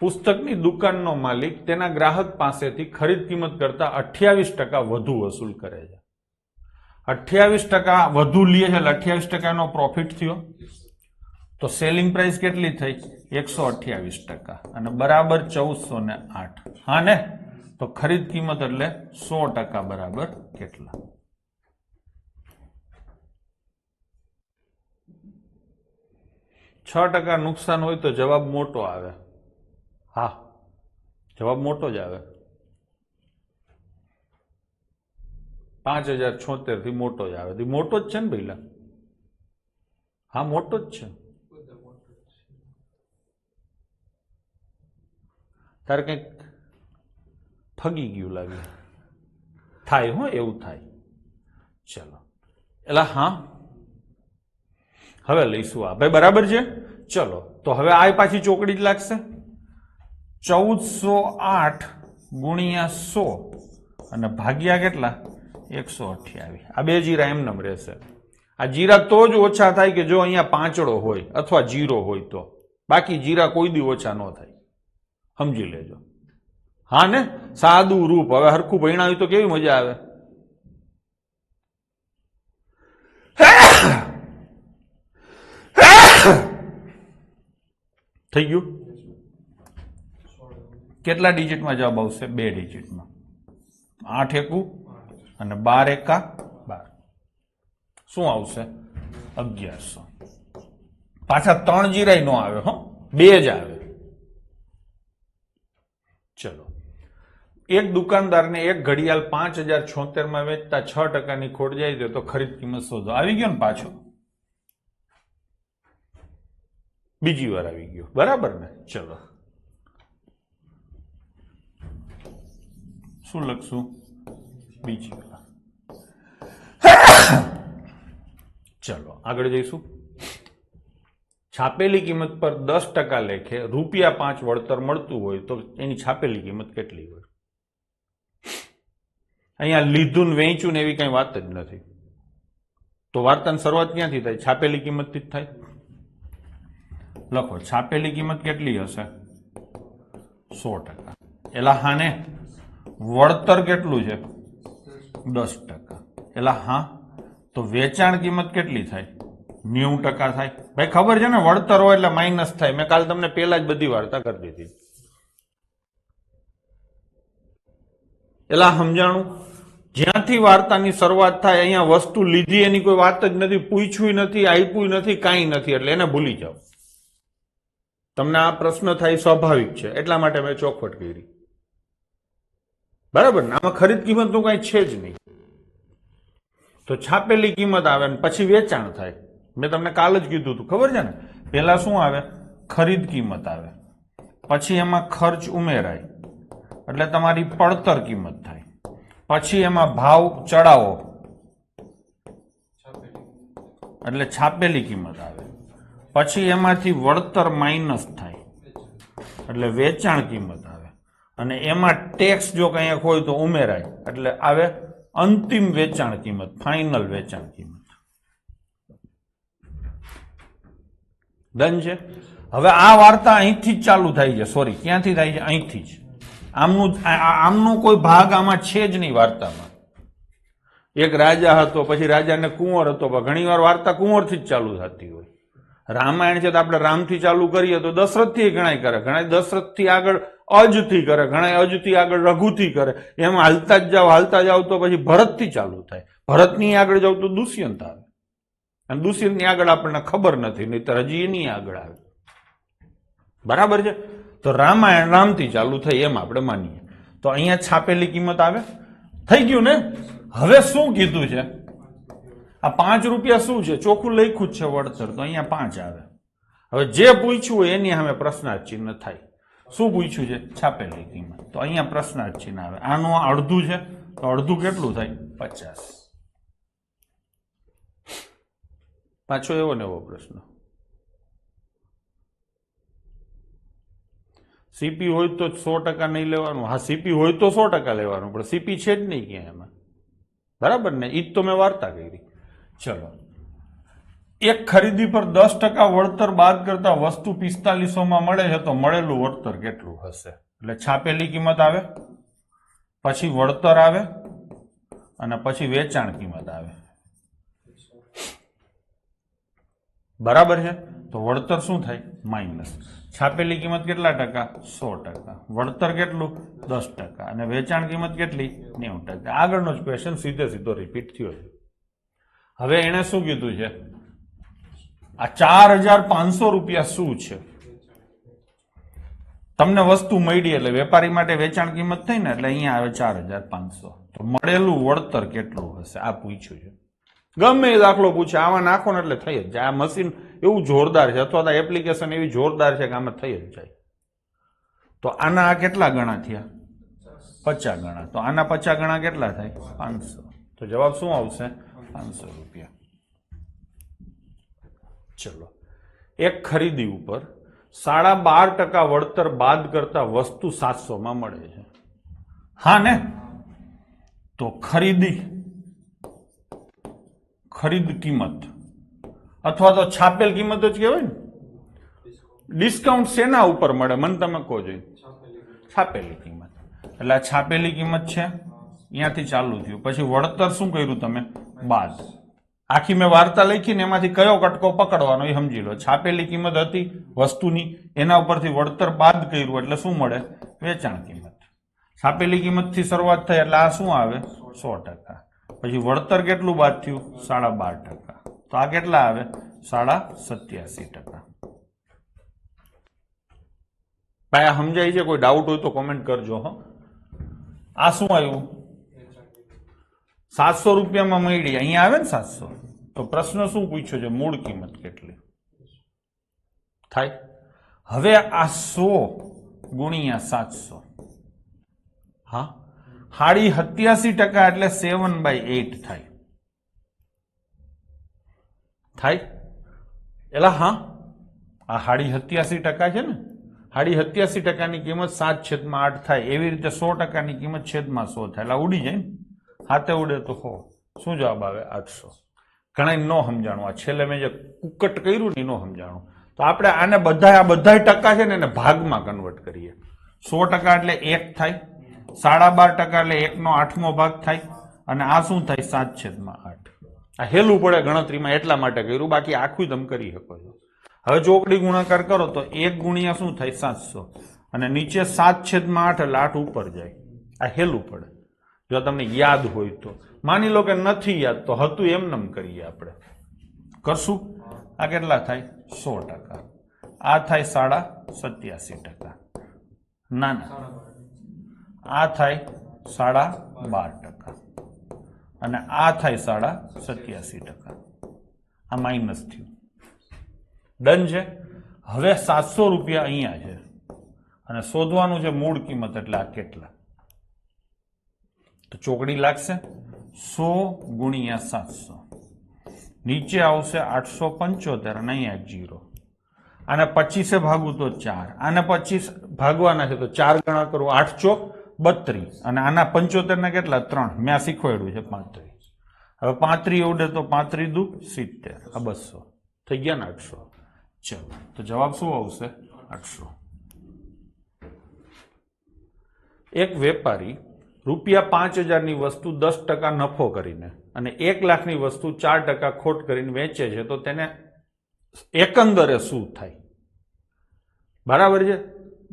પુસ્તકની દુકાનનો માલિક તેના ગ્રાહક પાસેથી ખરીદ કિંમત કરતા 28% વધુ વસૂલ કરે છે. 28% વધુ લે છે એટલે 28% પ્રોફિટ થયો. તો સેલિંગ પ્રાઇસ કેટલી થઈ 128% અને બરાબર 1408. હા ને? તો ખરીદ કિંમત એટલે 100% બરાબર કેટલા? %6 નુકસાન હોય તો જવાબ મોટો આવે. હા, જવાબ મોટો જ આવે. 5076 થી મોટો જ આવે. મોટો જ છે ને ભાઈલા? હા, મોટો જ છે. તારે કંઈક ફગી ગયું લાગે. થાય હો, એવું થાય. ચલો એટલે હા, હવે લઈશું આ ભાઈ બરાબર છે. ચલો તો હવે આ પાછી ચોકડી જ લાગશે. 1408 ગુણ્યા 100 અને ભાગ્યા કેટલા 128. આ બે જીરા એમનેમ રહેશે. આ જીરા તો જ ઓછા થાય કે જો અહીંયા પાંચડો હોય અથવા જીરો હોય તો. બાકી જીરા કોઈ દી ઓછા ન થાય. સમજી લેજો. હા ને? સાદું રૂપ. હવે હરખું ભણાવ્યું તો કેવી મજા આવે. થઈ ગયું? કેટલા ડિજિટમાં જવાબ આવશે? 2 ડિજિટમાં. 8 એકુ અને 12 એકા 12. શું આવશે? 1100. પાછા 3 જીરાય નો આવે હો, 2 જ આવે. ચલો, એક દુકાનદારને એક ઘડિયાળ 5076 માં વેચતા 6% ની ખોટ જાય તો ખરીદ કિંમત શોધો. આવી ગયો ને પાછો? બીજી વાર આવી ગયો. બરાબર ને? ચલો શું લખશું? બીજી વાર. ચલો આગળ જઈશું. છાપેલી કિંમત પર 10% લેખે ₹5 વળતર મળતું હોય તો એની છાપેલી કિંમત કેટલી હોય? અહીંયા લીધું ને વેચ્યું ને એવી કઈ વાત જ નથી. તો વાર્તાની શરૂઆત ક્યાંથી થાય? છાપેલી કિંમતથી જ થાય. લખો છાપેલી કિંમત કેટલી હશે? 100%. એલા હા ને? વળતર કેટલું છે? 10%. એલા હા? તો વેચાણ કિંમત કેટલી થાય? 90% થાય. ભાઈ ખબર છે ને, વળતર હોય એટલે માઇનસ થાય. મેં કાલ તમને પેલા જ બધી વાર્તા કરી દીધી. એલા સમજાણું? જ્યાંથી વાર્તાની શરૂઆત થાય અહીંયા વસ્તુ લીધી એની કોઈ વાત જ નથી, પૂછ્યું નથી, આપ્યું નથી, કાંઈ નથી, એટલે એને ભૂલી જાઓ. તમને આ પ્રશ્ન થાય સ્વાભાવિક છે, એટલા માટે મેં ચોખવટ કરી. બરાબર ને? આમાં ખરીદ કિંમતનું કઈ છે જ નહીં. તો છાપેલી કિંમત આવે ને પછી વેચાણ થાય. મેં તમને કાલ જ કીધું હતું, ખબર છે ને? પેલા શું આવે? ખરીદ કિંમત આવે, પછી એમાં ખર્ચ ઉમેરાય એટલે તમારી પડતર કિંમત થાય, પછી એમાં ભાવ ચડાવો એટલે છાપેલી કિંમત આવે, પછી એમાંથી વળતર માઇનસ થાય એટલે વેચાણ કિંમત આવે, અને એમાં ટેક્સ જો કંઈક હોય તો ઉમેરાય એટલે આવે અંતિમ વેચાણ કિંમત, ફાઇનલ વેચાણ કિંમત. ડન છે? હવે આ વાર્તા અહીંથી જ ચાલુ થાય છે. સોરી, ક્યાંથી થાય છે? અહીંથી જ. આમનું કોઈ ભાગ આમાં છે જ નહીં વાર્તામાં. એક રાજા હતો, પછી રાજાને કુંવર હતો. ઘણી વાર વાર્તા કુંવરથી જ ચાલુ થતી હોય. રામાયણ છે તો આપણે રામથી ચાલુ કરીએ તો દશરથથી ઘણાય કરે, ઘણા દશરથથી આગળ અજથી કરે, ઘણા અજથી આગળ રઘુથી કરે. એમ હાલતા જ જાઓ તો પછી ભરતથી ચાલુ થાય. ભરતની આગળ જાવ તો દુષ્યંત આવે, અને દુષ્યંતની આગળ આપણને ખબર નથી, નહીતર હજી એની આગળ આવે. બરાબર છે? તો રામાયણ રામથી ચાલુ થઈ એમ આપણે માનીએ. તો અહીંયા છાપેલી કિંમત આવે. થઈ ગયું ને? હવે શું કીધું છે? આ ₹5 શું છે? ચોખ્ખું લખ્યું જ છે વળતર, તો અહીંયા 5 આવે. હવે જે પૂછ્યું હોય એની સામે પ્રશ્નાર્થ ચિહ્ન થાય. શું પૂછ્યું છે? છાપેલી કિંમત. તો અહીંયા પ્રશ્નાર્થ ચિહ્ન આવે. આનું અડધું છે તો અડધું કેટલું થાય? 50. પાછો એવો ને એવો પ્રશ્ન. સીપી હોય તો 100% નહીં લેવાનું. હા, સીપી હોય તો 100% લેવાનું, પણ સીપી છે જ નહીં ક્યાં એમાં. બરાબર ને? ઈ જ તો મેં વાર્તા કરી. ચલો, એક ખરીદી પર 10% વળતર બાદ કરતા વસ્તુ 4500 મળે છે, તો મળેલું વળતર કેટલું હશે? એટલે છાપેલી કિંમત આવે, પછી વળતર આવે, અને પછી વેચાણ કિંમત આવે. બરાબર છે? તો વળતર શું થાય? માઇનસ. છાપેલી કિંમત કેટલા ટકા? 100%. વળતર કેટલું? 10%. અને વેચાણ કિંમત કેટલી? 90%. આગળનો જ ક્વેશ્ચન સીધો રિપીટ થયો છે. હવે એને શું કીધું છે? આ 4500 રૂપિયા શું છે? તમને વસ્તુ મળી એટલે વેપારી માટે વેચાણ કિંમત થઈ ને, એટલે અહીંયા આવે 4500. તો મળેલું વળતર કેટલું હશે? આ પૂછ્યું છે. ગમે એ દાખલો પૂછે, આમાં નાખો ને એટલે થઈ જ જાય. આ મશીન એવું જોરદાર છે, અથવા તો એપ્લિકેશન એવી જોરદાર છે કે આમાં થઈ જ જાય. તો આના આ કેટલા ગણા થયા? 50 ગણા. તો આના 50 ગણા કેટલા થાય? 500. તો જવાબ શું આવશે? 500 રૂપિયા. ચલો, એક ખરીદી ઉપર 12.5% વળતર બાદ કરતા વસ્તુ 700 મળે છે. હા ને? તો ખરીદ કિંમત અથવા તો છાપેલ કિંમત જ કહેવાય ને. ડિસ્કાઉન્ટ શેના ઉપર મળે મને તમે કહો જોઈએ? છાપેલી કિંમત. એટલે આ છાપેલી કિંમત છે, અહીંયાથી ચાલુ થયું. પછી વળતર શું કર્યું તમે? બાદ. આખી મેં વાર્તા લખી ને એમાંથી કયો કટકો પકડવાનો એ સમજી લો. છાપેલી કિંમત હતી વસ્તુની, એના ઉપરથી વળતર બાદ કર્યું એટલે શું મળે? વેચાણ કિંમત. છાપેલી કિંમતથી શરૂઆત થઈ એટલે આ શું આવે? 100%. પછી વળતર કેટલું બાદ થયું? 12.5%. તો આ કેટલા આવે? 87.5%. ભાઈ આ સમજાય છે? કોઈ ડાઉટ હોય તો કોમેન્ટ કરજો. હો, આ શું આવ્યું? 700 રૂપિયામાં મળી. અહીંયા આવે ને 700. તો પ્રશ્ન શું પૂછ્યો છે? મૂળ કિંમત કેટલી થાય? હવે આ 100 ગુણ્યા 700, હા, 87% એટલે 7/8 થાય. એલા હા, આ 87% છે ને. 87%ની કિંમત 7/8 થાય. એવી રીતે 100%ની કિંમત 1/100 થાય. એટલે ઉડી જાય ને. હાથે ઉડે તો હો. શું જવાબ આવે? 800. ઘણા ન સમજાણું. આ છેલ્લે મેં જે કુકટ કર્યું ને ન સમજાણું. તો આપણે આને આ બધા ટકા છે ને એને ભાગમાં કન્વર્ટ કરીએ. 100% એટલે 1 થાય, 12.5% એટલે 1/8 ભાગ થાય, અને આ શું થાય? 7/8. આ હેલું પડે ગણતરીમાં એટલા માટે કર્યું, બાકી આખું તમે કરી શકો છો. હવે ચોકડી ગુણાકાર કરો તો 1 ગુણ્યા શું થાય? 700. અને નીચે 7/8 એટલે 8 ઉપર જાય. આ હેલું પડે જો તમને યાદ હોય તો. માની લો કે નથી યાદ તો હતું એમનેમ કરીએ આપણે. કરશું. આ કેટલા થાય? 100%. આ થાય 87.5%. ના ના, આ થાય 12.5%. અને આ થાય 87.5%. આ માઇનસ થયું. ડન છે. હવે 700 રૂપિયા અહીંયા છે અને શોધવાનું છે મૂળ કિંમત. એટલે આ કેટલા? તો ચોકડી લાગશે 100 ગુણ્યા 700. નીચે આવશે 875 અને અહીંયા 0. આને 25 ભાગું તો 4. આને 25 ભાગવાના છે તો 4 ગણા કરું. 8 ચોક 32. અને આના 75 ના કેટલા? 3. મેં આ શીખવાડ્યું છે 35. હવે 35 ઉડે તો 35 દુ 70. આ 200 થઈ ગયા ને 800. ચલો, તો જવાબ શું આવશે? 800. એક વેપારી ₹5000ની વસ્તુ 10% નફો કરીને અને 1 લાખની વસ્તુ 4% ખોટ કરીને વેચે છે, તો તેને એકંદરે શું થાય? બરાબર છે.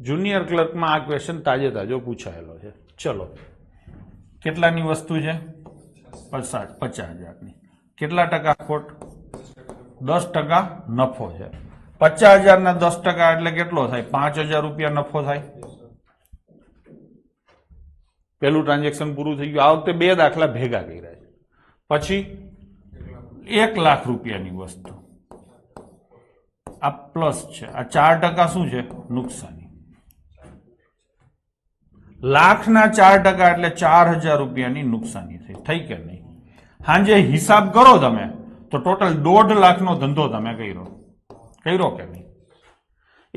જુનિયર ક્લર્કમાં આ ક્વેશ્ચન તાજો પૂછાયેલો છે. ચલો, કેટલાની વસ્તુ છે? 50,000ની. કેટલા ટકા ખોટ? 10% નફો છે. 50,000 ના 10% એટલે કેટલો થાય? 5,000 રૂપિયા નફો થાય. પેલું ટ્રાન્ઝેક્શન પૂરું થઈ ગયું. આ વખતે 2 દાખલા ભેગા કર્યા છે. પછી 1 લાખ રૂપિયાની વસ્તુ, આ પ્લસ છે. આ 4% શું છે? નુકસાની. લાખના 4% એટલે 4,000 રૂપિયાની નુકસાની થઈ કે નહીં? હાંજે હિસાબ કરો તમે તો ટોટલ 1.5 લાખનો ધંધો તમે કર્યો કે નહીં?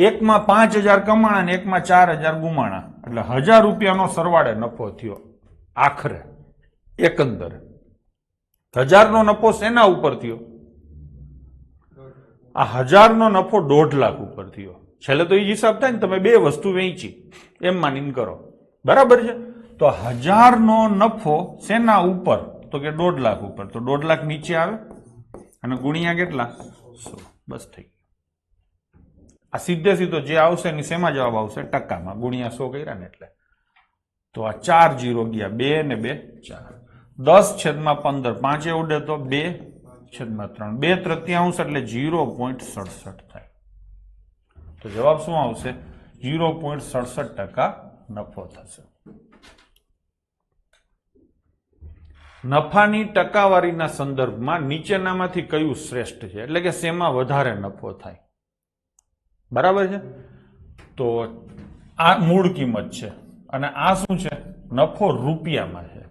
એકમાં 5000 કમાણા ને એકમાં 4000 ગુમાણા, એટલે 1000 રૂપિયાનો સરવાળે નફો થયો. આખરે એકંદરે 1000 નો નફો શેના ઉપર થયો? આ 1000 નો નફો 1.5 લાખ ઉપર થયો. છેલ્લે તો એ જ હિસાબ થાય ને, તમે બે વસ્તુ વેચી એમ માનીને કરો, બરાબર છે? તો 1000 નો નફો શેના ઉપર? તો કે 1.5 લાખ ઉપર. તો 1.5 લાખ નીચે આવે અને ગુણ્યા કેટલા? 100. બસ થઈ ગયું. આ સીધે સીધો જે આવશે એની શેમાં જવાબ આવશે? ટકામાં. ગુણ્યા 100 કર્યા ને એટલે. તો આ 4 0 ગયા, 2 ને 2 4. 10/15. 5 ઉડે તો 2/3. 2/3 એટલે 0.67 થાય. તો જવાબ શું આવશે? 0.67% નફો થશે. નફાની ટકાવારીના સંદર્ભમાં નીચેનામાંથી કયું શ્રેષ્ઠ છે? એટલે કે શેમાં વધારે નફો થાય? બરાબર છે? તો આ મૂળ કિંમત છે અને આ શું છે? નફો રૂપિયામાં છે.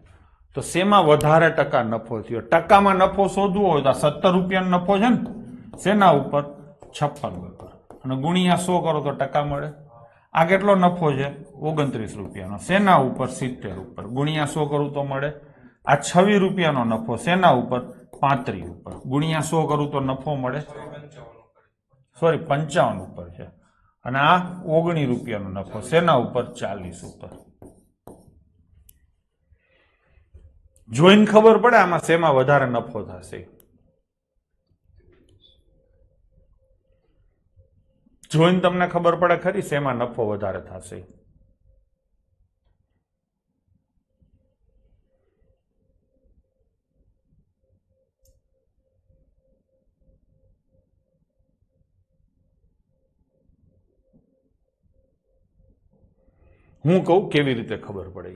તો શેમાં વધારે ટકા નફો થયો? ટકામાં નફો શોધવો હોય તો 17 રૂપિયાનો નફો છે ને, શેના ઉપર? 56 ઉપર. અને ગુણ્યા 100 કરો તો ટકા મળે. આ કેટલો નફો છે? 29 રૂપિયાનો. શેના ઉપર? 70 ઉપર. ગુણ્યા 100 કરું તો મળે. આ 26 રૂપિયાનો નફો શેના ઉપર? 35 ઉપર. ગુણ્યા 100 કરું તો નફો મળે, સોરી 55 ઉપર છે. અને આ 19 રૂપિયાનો નફો શેના ઉપર? 40 ઉપર. જોઈને ખબર પડે આમાં શેમાં વધારે નફો થશે. જોઈને તમને ખબર પડે ખરી શેમાં નફો વધારે થશે. હું કહું કેવી રીતે ખબર પડે.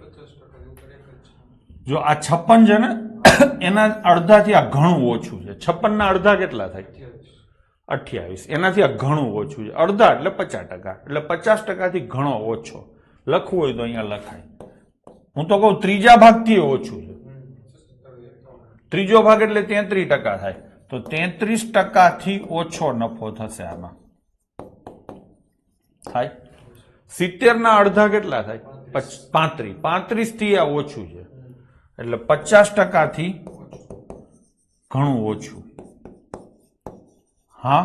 જો આ 56 છે ને, એના અડધાથી આ ઘણું ઓછું છે. 56 ના અડધા કેટલા થાય? 28. એનાથી આ ઘણું ઓછું છે. અડધા એટલે 50%. એટલે 50% થી ઘણો ઓછો લખવું હોય તો અહીંયા લખાય. હું તો કહું ત્રીજા ભાગથી ઓછું છે. ત્રીજો ભાગ એટલે 33% થાય. તો 33% થી ઓછો નફો થશે આમાં. થાય. 70 ના અડધા કેટલા થાય? 35. 35 થી આ ઓછું છે એટલે 50% થી ઘણું ઓછું. હા.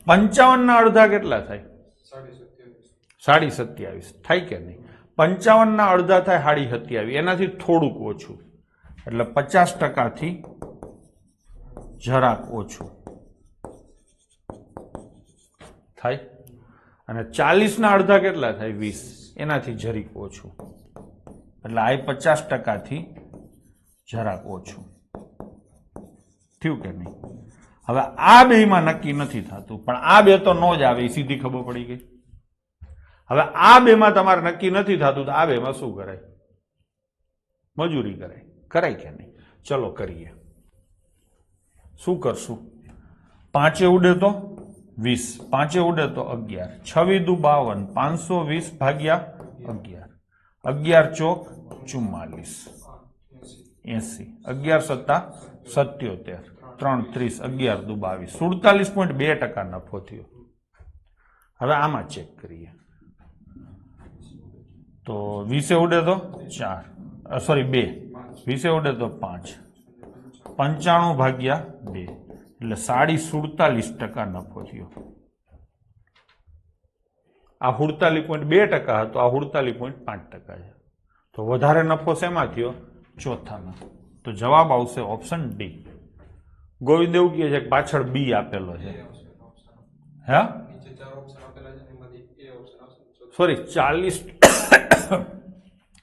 55 ના અડધા કેટલા થાય? 27.5 થાય કે નહીં? 55 ના અડધા થાય 27.5. એનાથી થોડુંક ઓછું એટલે 50% થી જરાક ઓછું થાય. અને 40 ના અડધા કેટલા થાય? 20. એનાથી જરીક ઓછું એટલે આ 50% થી જરાક ઓછું થયું કે નહીં? હવે આ બેમાં નક્કી નથી થતું, પણ આ બે તો નો જ આવે, સીધી ખબર પડી ગઈ. હવે આ બેમાં તમારે નક્કી નથી થતું તો આ બેમાં શું કરાય? મજૂરી કરાય. કરાય કે નહીં? ચલો કરીએ. શું કરશું? 5 ઉડે તો 20. 5 ઉડે તો 11. 6 દુ 52. 520 ભાગ્યા 11. 11 ચોક 44. 80. 11 સત્તા 77. 3 30. 11 દુ 22. 47.2% નફો થયો. હવે આમાં ચેક કરીએ. તો 20 ઉડે તો 4, સોરી 2. 20 ઉડે તો 5. 95 ભાગ્યા 2 એટલે 47% નફો થયો. આ 47.2% હતો, આ 47.5% છે. તો વધારે નફો શેમાં થયો? ચોથામાં. તો જવાબ આવશે ઓપ્શન ડી. ગોવિંદ એવું કહે છે કે પાછળ બી આપેલો છે. હા, સોરી 40.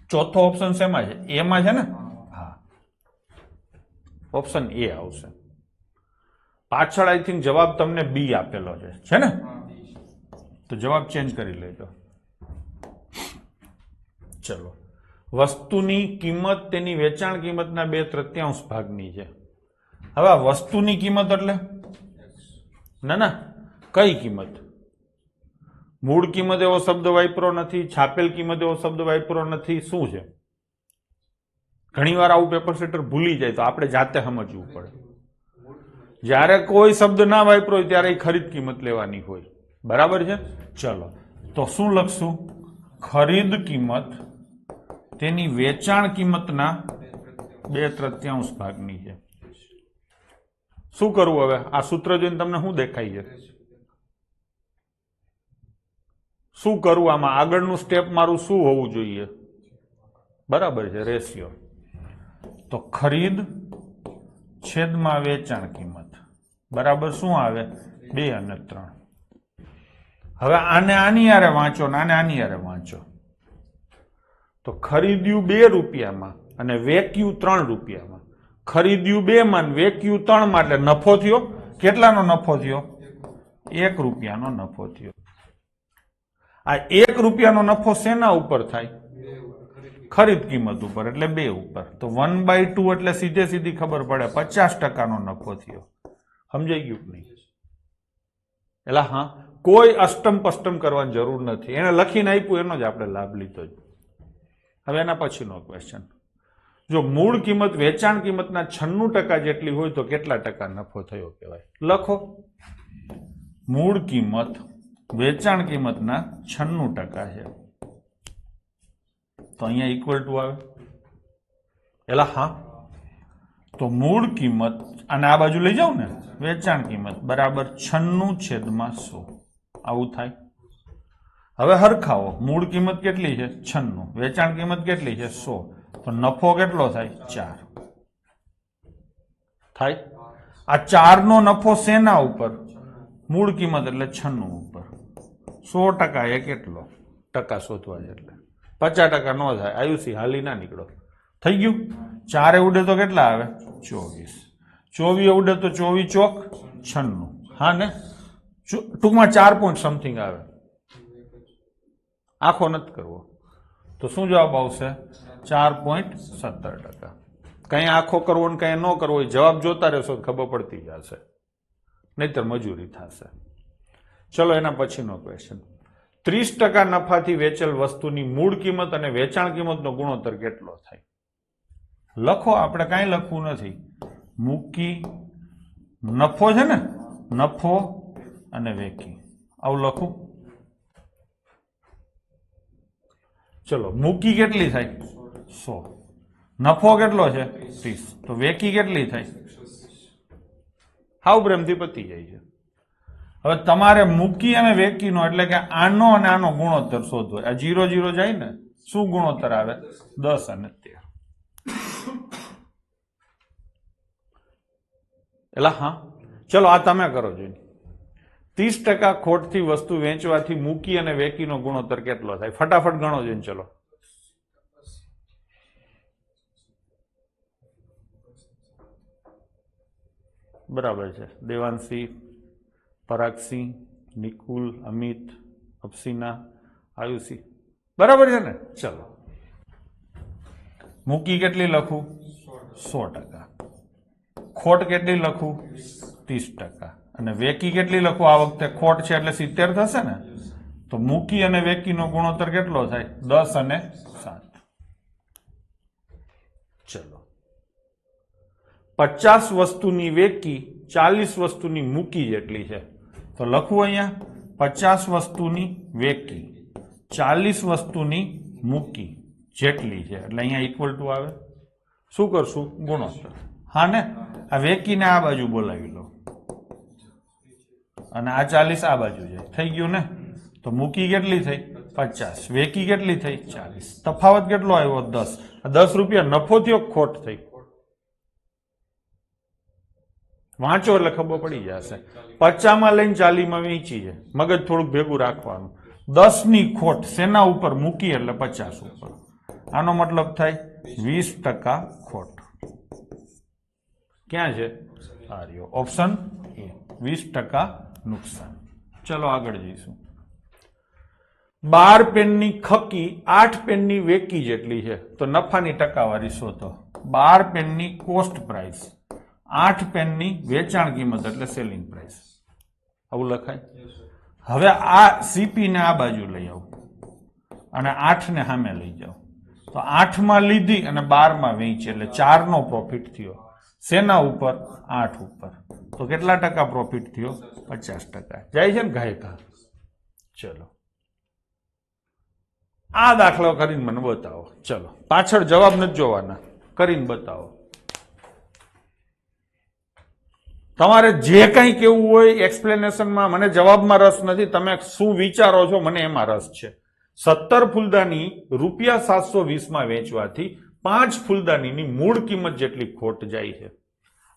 ચોથો ઓપ્શન શેમાં છે? એમાં છે ને? હા, ઓપ્શન એ આવશે. પાછળ આઈ થિંક જવાબ તમને બી આપેલો છે ને? તો જવાબ ચેન્જ કરી લેજો. ચલો, વસ્તુની કિંમત તેની વેચાણ કિંમતના 2/3 ભાગની છે. હવે આ વસ્તુની કિંમત એટલે ના કઈ કિંમત? મૂળ કિંમત એવો શબ્દ વાપરો નથી, છાપેલ કિંમત એવો શબ્દ વાપરો નથી. શું છે? ઘણી વાર આવું પેપર સેટર ભૂલી જાય તો આપણે જાતે સમજવું પડે. જ્યારે કોઈ શબ્દ ના વાપરો હોય ત્યારે ખરીદ કિંમત લેવાની હોય. બરાબર છે. ચલો તો શું લખશું? ખરીદ કિંમત તેની વેચાણ કિંમતના 2/3 ભાગની છે. શું કરવું હવે? આ સૂત્ર જોઈને તમને શું દેખાય છે? શું કરવું આમાં? આગળનું સ્ટેપ મારું શું હોવું જોઈએ? બરાબર છે, રેશિયો. તો ખરીદ છેદમાં વેચાણ કિંમત બરાબર શું આવે? 2 અને 3. હવે આને આની હારે વાંચો ને આને આની હારે વાંચો તો ખરીદ્યું 2 રૂપિયામાં અને વેચ્યું 3 રૂપિયામાં. ખરીદ્યું 2 માં વેચ્યું 3 માં એટલે નફો થયો. કેટલાનો નફો થયો? 1 રૂપિયાનો નફો થયો. આ 1 રૂપિયાનો નફો શેના ઉપર થાય? ખરીદ કિંમત ઉપર, એટલે 2 ઉપર. તો 1/2 એટલે સીધે સીધી ખબર પડે 50% નફો થયો. સમજાઈ ગયું કે નહીં? એટલે હા, કોઈ અષ્ટમ પષ્ટમ કરવાની જરૂર નથી. એને લખીને આપ્યું એનો જ આપણે લાભ લીધો જ. હવે એના પછીનો ક્વેશ્ચન, જો મૂળ કિંમત વેચાણ કિંમતના 96% જેટલી હોય તો કેટલા ટકા નફો થયો કહેવાય? લખો. મૂળ કિંમત વેચાણ કિંમતના 96% છે તો અહીંયા ઇક્વલ ટુ આવે. એલા હા, તો મૂળ કિંમત અને આ બાજુ લઈ જાવ ને, વેચાણ કિંમત બરાબર 96/100 આવું થાય. હવે હરખાવો, મૂળ કિંમત કેટલી છે? 96. વેચાણ કિંમત કેટલી છે? 100. તો નફો કેટલો થાય? 4 થાય. આ 4 નો નફો શેના ઉપર? મૂળ કિંમત એટલે 96 ઉપર. 100% એ કેટલો ટકા શોધવા છે? એટલે 50% નો થાય. આયુષી હાલી ના નીકળો. થઈ ગયું. 4 ઉડે તો કેટલા આવે? 24. 24 ઉડે તો 24 ચોક 96. હા ને, ટૂંકમાં 4 પોઈન્ટ સમથિંગ આવે. આખો નથી કરવો તો શું જવાબ આવશે? 4.17%. કઈ આખો કરવો ને કઈ ન કરવો એ જવાબ જોતા રહેશો ખબર પડતી જશે, નહીતર મજૂરી થશે. ચલો એના પછીનો ક્વેશ્ચન, 30% નફાથી વેચેલ વસ્તુની મૂળ કિંમત અને વેચાણ કિંમતનો ગુણોત્તર કેટલો થાય? લખો. આપણે કાંઈ લખવું નથી. મૂકી નફો છે ને, નફો અને વેકી આવું લખું. ચલો, મૂકી કેટલી થાય? 100. નફો કેટલો છે? 30. તો વેકી કેટલી થાય? હાવ પ્રેમથી પતી જાય છે. હવે તમારે મૂકી અને વેકીનો એટલે કે આનો અને આનો ગુણોત્તર શોધવો. આ 0 0 જાય ને, શું ગુણોત્તર આવે? 10 અને 13. એટલે હા, ચલો આ તમે કરો જોઈને. 30% ખોટથી વસ્તુ વેચવાથી મૂકી અને વેકીનો ગુણોત્તર કેટલો થાય? ફટાફટ ગણો જોઈને. ચલો, બરાબર છે. દેવાંશી, પરાગસિંહ, નિકુલ, અમિત, અફસીના, આયુષી, બરાબર છે ને? ચલો, મૂકી કેટલી લખું? 100%. ખોટ કેટલી લખું? 30%. અને વેકી કેટલી લખું? આ વખતે ખોટ છે એટલે 70 થશે ને, તો મૂકી અને વેકીનો ગુણોત્તર કેટલો થાય? 10 અને 7. ચલો, 50 વસ્તુની વેકી 40 વસ્તુની મૂકી જેટલી છે તો લખવું અહીંયા 50 વસ્તુની વેકી 40 વસ્તુની મૂકી જેટલી છે એટલે અહીંયા ઇક્વલ ટુ આવે. શું કરશું? ગુણોત્તર. હા ને, આ વેકીને આ બાજુ બોલાવી લો અને આ 40 આ બાજુ છે. થઈ ગયું ને? તો મૂકી કેટલી થઈ? 50. વેકી કેટલી થઈ? 40. તફાવત કેટલો આવ્યો? 10. 10 રૂપિયા નફો થયો, ખોટ થઈ? વાંચો એટલે ખબર પડી જશે. 50 માં લઈને 40 માં વેચી છે. મગજ થોડુંક ભેગું રાખવાનું. 10 ની ખોટ શેના ઉપર? મૂકી એટલે 50 ઉપર. આનો મતલબ થાય 20% ખોટ. ક્યાં છે? આ રહ્યો ઓપ્શન એ, 20% નુકસાન. ચલો આગળ જઈશું. 12 પેનની ખકી 8 પેનની વેકી જેટલી છે તો નફાની ટકાવારી શોધો. 12 પેનની કોસ્ટ પ્રાઇસ, 8 પેનની વેચાણ કિંમત એટલે સેલિંગ પ્રાઇસ. આવું લખાય. હવે આ સીપી ને આ બાજુ લઈ આવો અને 8 ને સામે લઈ જાઓ તો 8 માં લીધી અને 12 માં વેચી એટલે 4 નો પ્રોફિટ થયો. શેના ઉપર? 8 ઉપર. તો કેટલા ટકા પ્રોફિટ થયો? 50%. જાય છે ને ગાયકા? ચલો આ દાખલો કરીને મને બતાવો. ચલો પાછળ જવાબ નથી જોવાના, કરીને બતાવો. તમારે જે કંઈ કેવું હોય એક્સપ્લેનેશનમાં, મને જવાબમાં રસ નથી. તમે શું વિચારો છો મને એમાં રસ છે. 17 ફૂલદાની ₹720 માં વેચવાથી 5 ફૂલદાનીની મૂળ કિંમત જેટલી ખોટ જાય છે.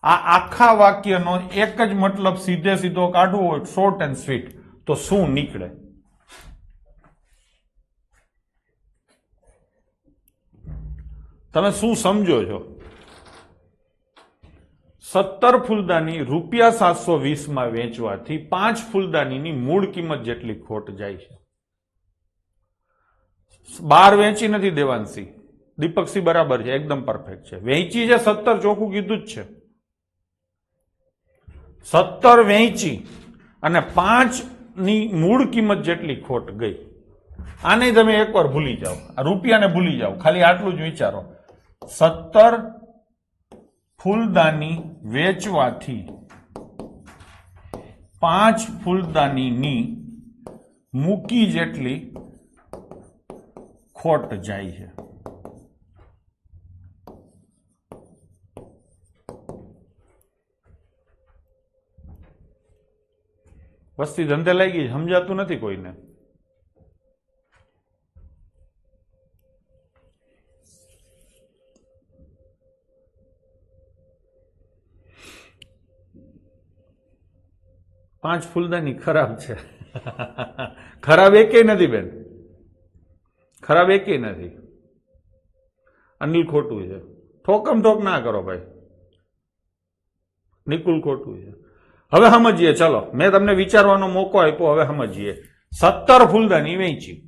આ આખા વાક્યનો એક જ મતલબ સીધે સીધો કાઢવો હોય, શોર્ટ એન્ડ સ્વીટ, તો શું નીકળે? તમે શું સમજો છો? 17 ફૂલદાની ₹720 માં વેચવાથી 5 ફૂલદાનીની મૂળ કિંમત જેટલી ખોટ જાય છે. 12 વેચી નથી દેવાંશી, દીપકસિંહ બરાબર છે, એકદમ પરફેક્ટ છે. વેચી છે 17, ચોખ્ખું કીધું જ છે. 17 વેચી અને 5 ની મૂળ કિંમત જેટલી ખોટ ગઈ. આને તમે એકવાર ભૂલી જાઓ, આ રૂપિયાને ભૂલી જાઓ, ખાલી આટલું જ વિચારો. 17 ફૂલદાની વેચવાથી 5 ફૂલદાનીની મૂકી જેટલી ખોટ જાય છે. વસ્તી ધંધે લાગી, સમજાતું નથી કોઈને. પાંચ ફૂલદાની ખરાબ છે. ખરાબ એકેય નથી બેન, ખરાબ એકેય નથી. અનિલ ખોટું છે. ઠોકમ ઠોક ના કરો ભાઈ. નિકુલ ખોટું છે. હવે સમજીએ, ચલો મેં તમને વિચારવાનો મોકો આપ્યો, હવે સમજીએ. 17 ફૂલદાની વેચી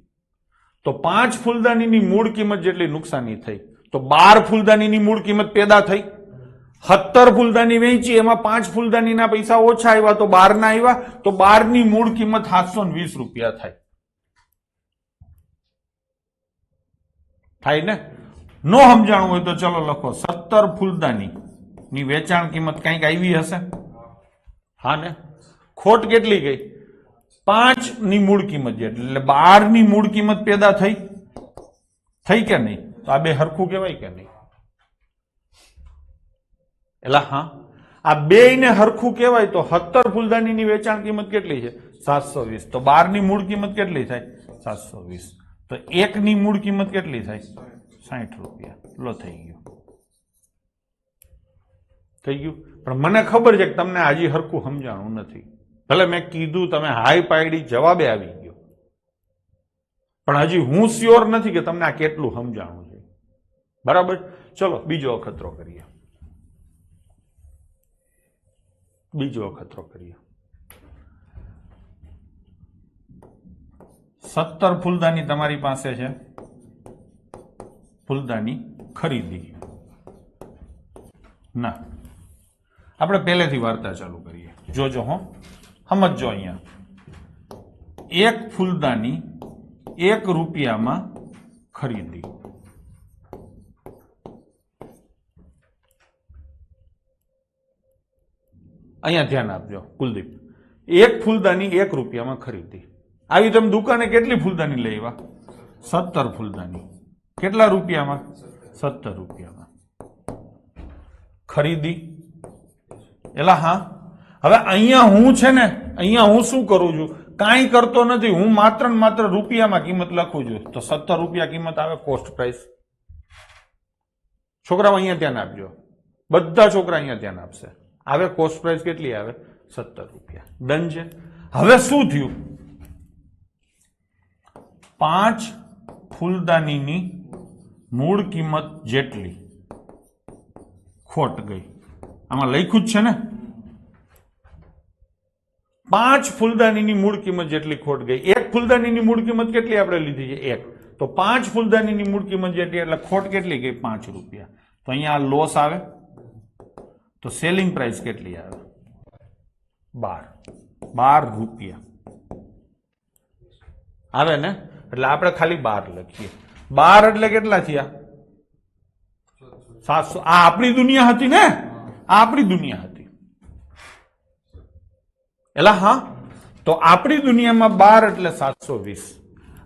તો 5 ફૂલદાનીની મૂળ કિંમત જેટલી નુકસાની થઈ, તો 12 ફૂલદાનીની મૂળ કિંમત પેદા થઈ. 17 ફૂલદાની વેચી, એમાં 5 ફૂલદાનીના પૈસા ઓછા આવ્યા તો 12 ના આવ્યા, તો 12 ની મૂળ કિંમત ₹720 થાય. થાય ને? નો સમજાણું હોય તો ચલો લખો, 17 ફૂલદાની ની વેચાણ કિંમત કંઈક આવી હશે. હા ને? ખોટ કેટલી ગઈ? 5 ની મૂળ કિંમત જેટલી, એટલે 12 ની મૂળ કિંમત પેદા થઈ. થઈ કે નહીં? તો આ બે હરખું કહેવાય કે નહીં? એટલે હા, આ બે ને હરખું કહેવાય તો 17 ફૂલદાનીની વેચાણ કિંમત કેટલી છે? 720. તો 12 ની મૂળ કિંમત કેટલી થાય? 720. તો 1 ની મૂળ કિંમત કેટલી થાય? ₹60. લો થઈ ગયું. થઈ ગયું. પણ મને ખબર છે કે તમને હજી હરખું સમજાણું નથી. ભલે મેં કીધું, તમે હાઈ પાડી, જવાબે આવી ગયો, પણ હજી હું શ્યોર નથી કે તમને આ કેટલું સમજાણું છે. બરાબર? ચલો બીજો અખતરો કરીએ. બીજો અખતરો કરીએ. 17 ફૂલદાની તમારી પાસે છે. ફૂલદાની ખરીદી ના, આપણે પહેલેથી વાર્તા ચાલુ કરીએ. જોજો હો, સમજો. અહીંયા 1 ફૂલદાની ₹1 ખરીદી. અહીંયા ધ્યાન આપજો કુલદીપ. 1 ફૂલદાની ₹1 ખરીદી. આવી તમે દુકાને કેટલી ફૂલદાની લઈ આવ્યા? 17 ફૂલદાની. કેટલા રૂપિયામાં? 17 રૂપિયામાં ખરીદી. એલા હા, હવે અહીંયા હું છે ને, અહીંયા હું શું કરું છું? કાંઈ કરતો નથી, હું માત્ર ને માત્ર રૂપિયામાં કિંમત લખું છું. તો 17 રૂપિયા કિંમત આવે, કોસ્ટ પ્રાઇસ. છોકરાઓ અહીંયા ધ્યાન આપજો, બધા છોકરા અહીંયા ધ્યાન આપશે. આવે કોસ્ટ પ્રાઇસ કેટલી આવે? 17 રૂપિયા. ડન છે. હવે શું થયું? 5 ફૂલદાનીની મૂળ કિંમત જેટલી ખોટ ગઈ. આમાં લખ્યું જ છે ને, 5 ફૂલદાનીની મૂળ કિંમત જેટલી ખોટ ગઈ. 1 ફૂલદાનીની મૂળ કિંમત કેટલી આપણે લીધી છે? 1. તો 5 ફૂલદાનીની મૂળ કિંમત જેટલી, એટલે ખોટ કેટલી ગઈ? ₹5. તો અહીંયા લોસ આવે. તો સેલિંગ પ્રાઇસ કેટલી આવે? 12 આવે ને? એટલે આપણે ખાલી 12 લખીએ. 12 એટલે કેટલા થયા? 700. આ આપણી દુનિયા હતી ને, આ આપણી દુનિયા હતી. એટલે હા, તો આપણી દુનિયામાં 12 એટલે 720.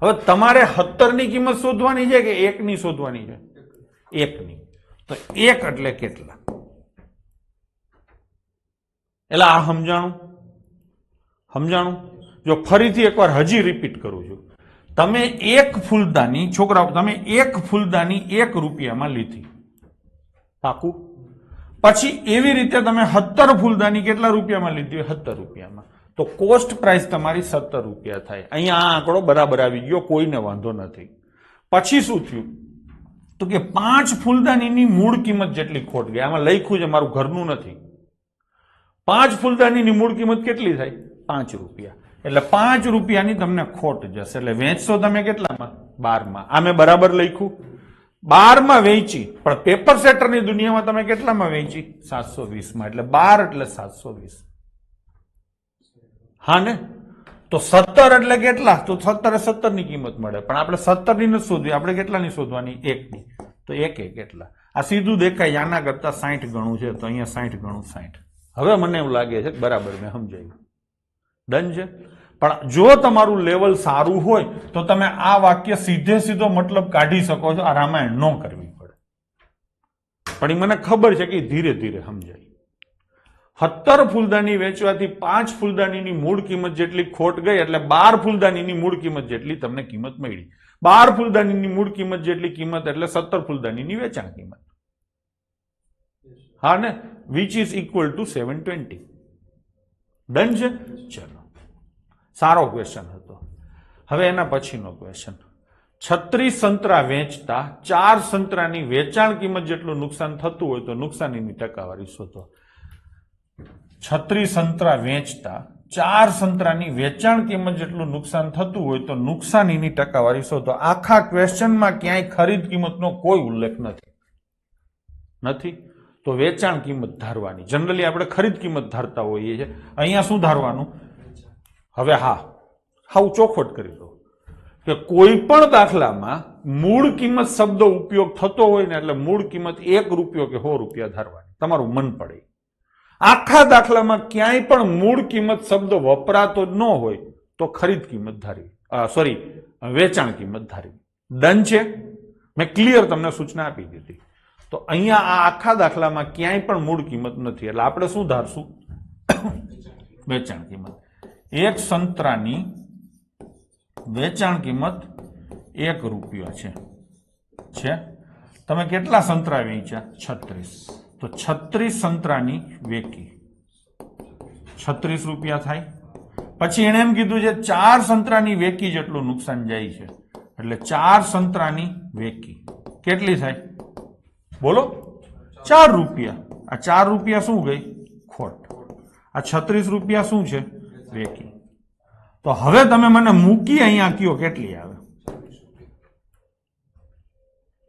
હવે તમારે 17 ની કિંમત શોધવાની છે કે 1 ની શોધવાની છે? 1 ની. તો 1 એટલે કેટલા? એટલે આ સમજાણું? જો ફરીથી એકવાર હજી રિપીટ કરું છું. તમે એક ફૂલદાની, છોકરાઓ, તમે એક ફૂલદાની 1 રૂપિયામાં લીધી, પાકું? પછી એવી રીતે તમે 17 ફૂલદાની કેટલા રૂપિયામાં લીધી? 17 રૂપિયામાં. તો કોસ્ટ પ્રાઇસ તમારી 17 રૂપિયા થાય. અહીંયા આ આંકડો બરાબર આવી ગયો, કોઈને વાંધો નથી. પછી શું થયું? તો કે 5 ફૂલદાનીની મૂળ કિંમત જેટલી ખોટ ગઈ. આમાં લખ્યું છે, મારું ઘરનું નથી. 5 ફૂલદાનીની મૂળ કિંમત કેટલી થાય? 5 રૂપિયા. એટલે 5 રૂપિયાની તમને ખોટ જશે. એટલે વેચશો તમે કેટલામાં? 12માં. આ મેં બરાબર લખ્યું? 12માં વેચી, પણ પેપર સેટરની દુનિયામાં તમે કેટલામાં વેચી? 720માં. એટલે 12 એટલે 720. હા ને? તો 17 એટલે કેટલા? તો 17 17 ની કિંમત મળે, પણ આપણે 17 ની નથી શોધવી, આપણે કેટલાની શોધવાની? 1 ની. તો 1 કેટલા? આ સીધું દેખાય, આના કરતા 60 ગણું છે, તો અહીંયા 60 ગણું 60. હવે મને એવું લાગે છે બરાબર મેં સમજાયું. ડન છે? પણ જો તમારું લેવલ સારું હોય તો તમે આ વાક્ય સીધો મતલબ કાઢી શકો છો. આ રામાયણ ન કરવી પડે, પણ એ મને ખબર છે કે ધીરે ધીરે સમજાય. 17 ફૂલદાની વેચવાથી 5 ફૂલદાનીની મૂળ કિંમત જેટલી ખોટ ગઈ, એટલે 12 ફૂલદાનીની મૂળ કિંમત જેટલી તમને કિંમત મળી. 12 ફૂલદાનીની મૂળ કિંમત જેટલી કિંમત એટલે 17 ફૂલદાનીની વેચાણ કિંમત. હા ને? Which is equal to 720. Done છે? ચલો, સારો ક્વેશ્ચન હતો. હવે એના પછીનો ક્વેશ્ચન. 36 સંતરા વેચતા 4 સંતરાની વેચાણ કિંમત જેટલું નુકસાન થતું હોય તો નુકસાનીની ટકાવારી શોધો. 36 સંતરા વેચતા 4 સંતરાની વેચાણ કિંમત જેટલું નુકસાન થતું હોય તો નુકસાનીની ટકાવારી શોધો. આખા ક્વેશ્ચનમાં ક્યાંય ખરીદ કિંમતનો કોઈ ઉલ્લેખ નથી. તો વેચાણ કિંમત ધારવાની. જનરલી આપણે ખરીદ કિંમત ધારતા હોઈએ છીએ. અહીંયા શું ધારવાનું? હવે હાવ ચોખવટ કરી દો કે કોઈ પણ દાખલામાં મૂળ કિંમત શબ્દ ઉપયોગ થતો હોય ને એટલે મૂળ કિંમત 1 રૂપિયો કે 100 રૂપિયા ધારવાની, તમારું મન પડે. આખા દાખલામાં ક્યાંય પણ મૂળ કિંમત શબ્દ વપરાતો જ ન હોય તો ખરીદ કિંમત ધારવી, વેચાણ કિંમત ધારવી. ડન છે? મેં ક્લિયર તમને સૂચના આપી દીધી. તો અહીંયા આ આખા દાખલામાં ક્યાંય પણ મૂળ કિંમત નથી, એટલે આપણે શું ધારશું? વેચાણ કિંમત. 1 સંતરાની વેચાણ કિંમત 1 રૂપિયો છે. તમે કેટલા સંતરા વેચ્યા? 36. તો 36 સંતરાની વેકી 36 રૂપિયા થાય. પછી એને એમ કીધું છે 4 સંતરાની વેકી જેટલું નુકસાન જાય છે, એટલે 4 સંતરાની વેકી કેટલી થાય? બોલો? 4 રૂપિયા. આ 4 રૂપિયા શું ગઈ? ખોટ. આ 36 રૂપિયા શું છે? વેકી. તો હવે તમે મને મૂકી અહીંયા કયો કેટલી આવે?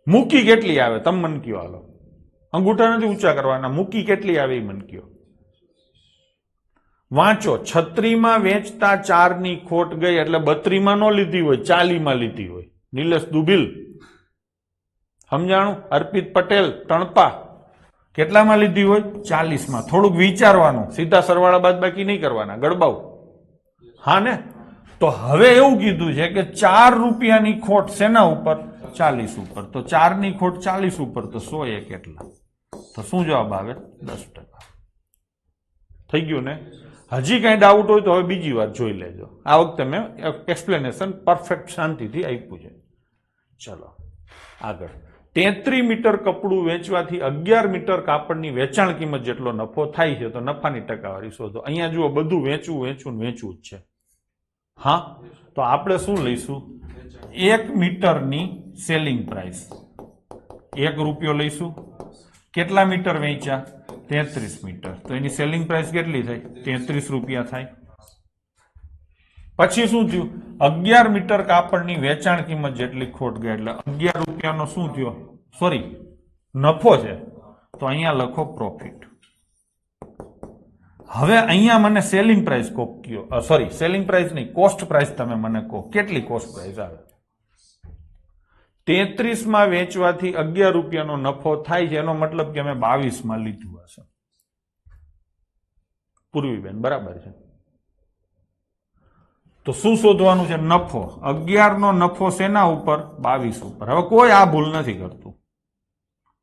મૂકી કેટલી આવે? તમે મને કયો. હાલો, અંગૂઠા નથી ઊંચા કરવાના. મૂકી કેટલી આવે એ મને કયો. વાંચો. 36માં વેચતા 4 ની ખોટ ગઈ, એટલે 32માં ન લીધી હોય, 40માં લીધી હોય. નિલેશ દુબિલ, સમજાણું? અર્પિત પટેલ, તણપા, કેટલામાં લીધી હોય? 40માં. થોડુંક વિચારવાનું, સીધા સરવાળા બાદબાકી નહીં કરવાના, ગડબાવ. હા ને? તો હવે એવું કીધું છે કે 4 રૂપિયાની ખોટ શેના ઉપર? 40 ઉપર. તો 4 ની ખોટ 40 ઉપર, તો 100 કેટલા? તો શું જવાબ આવે? 10%. થઈ ગયું ને? હજી કઈ ડાઉટ હોય તો હવે બીજી વાર જોઈ લેજો. આ વખતે મેં એક્સપ્લેનેશન પરફેક્ટ શાંતિથી આપ્યું છે. ચલો આગળ. 33 મીટર કપડું વેચવાથી 11 મીટર કાપડની વેચાણ કિંમત જેટલો નફો થાય છે, તો નફાની ટકાવારી શોધો. અહીંયા જુઓ, બધું વેચવું જ છે. હા, તો આપણે શું લઈશું? 1 મીટરની સેલિંગ પ્રાઇસ 1 રૂપિયો લઈશું. કેટલા મીટર વેચ્યા? 33 મીટર. તો એની સેલિંગ પ્રાઇસ કેટલી થઈ? 33 રૂપિયા થાય. પછી શું થયું? 11 મીટર કાપડની વેચાણ કિંમત જેટલી ખોટ ગઈ, એટલે 11 રૂપિયાનો શું થયો? નફો છે. તો અહીંયા લખો પ્રોફિટ. હવે અહીંયા મને સેલિંગ પ્રાઇસ કયો? સેલિંગ પ્રાઇસ નહીં, કોસ્ટ પ્રાઇસ તમે મને કહો. કેટલી કોસ્ટ પ્રાઇસ આવે? 33માં વેચવાથી 11 રૂપિયાનો નફો થાય છે, એનો મતલબ કે અમે 22માં લીધું હશે. પૂર્વીબેન બરાબર છે. તો શું શોધવાનું છે? નફો. 11 નો નફો શેના ઉપર? 22 ઉપર. હવે કોઈ આ ભૂલ નથી કરતું,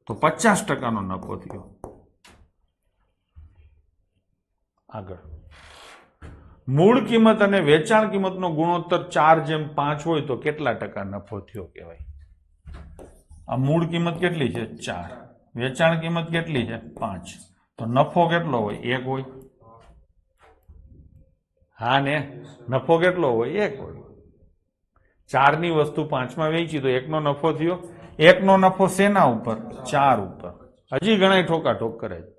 તો 50% નો નફો થયો. આગળ મૂળ કિંમત અને વેચાણ કિંમતનો ગુણોત્તર 4:5 હોય તો કેટલા ટકા નફો થયો કહેવાય? આ મૂળ કિંમત કેટલી છે? 4. વેચાણ કિંમત કેટલી છે? 5. તો નફો કેટલો હોય? 1 હોય. હા ને, નફો કેટલો હોય? 1 હોય. 4 ની વસ્તુ 5 માં વેચી તો 1 નો નફો થયો. 1 નો નફો શેના ઉપર? 4 ઉપર. હજી ઘણા ઠોકાઠોક કરે છે.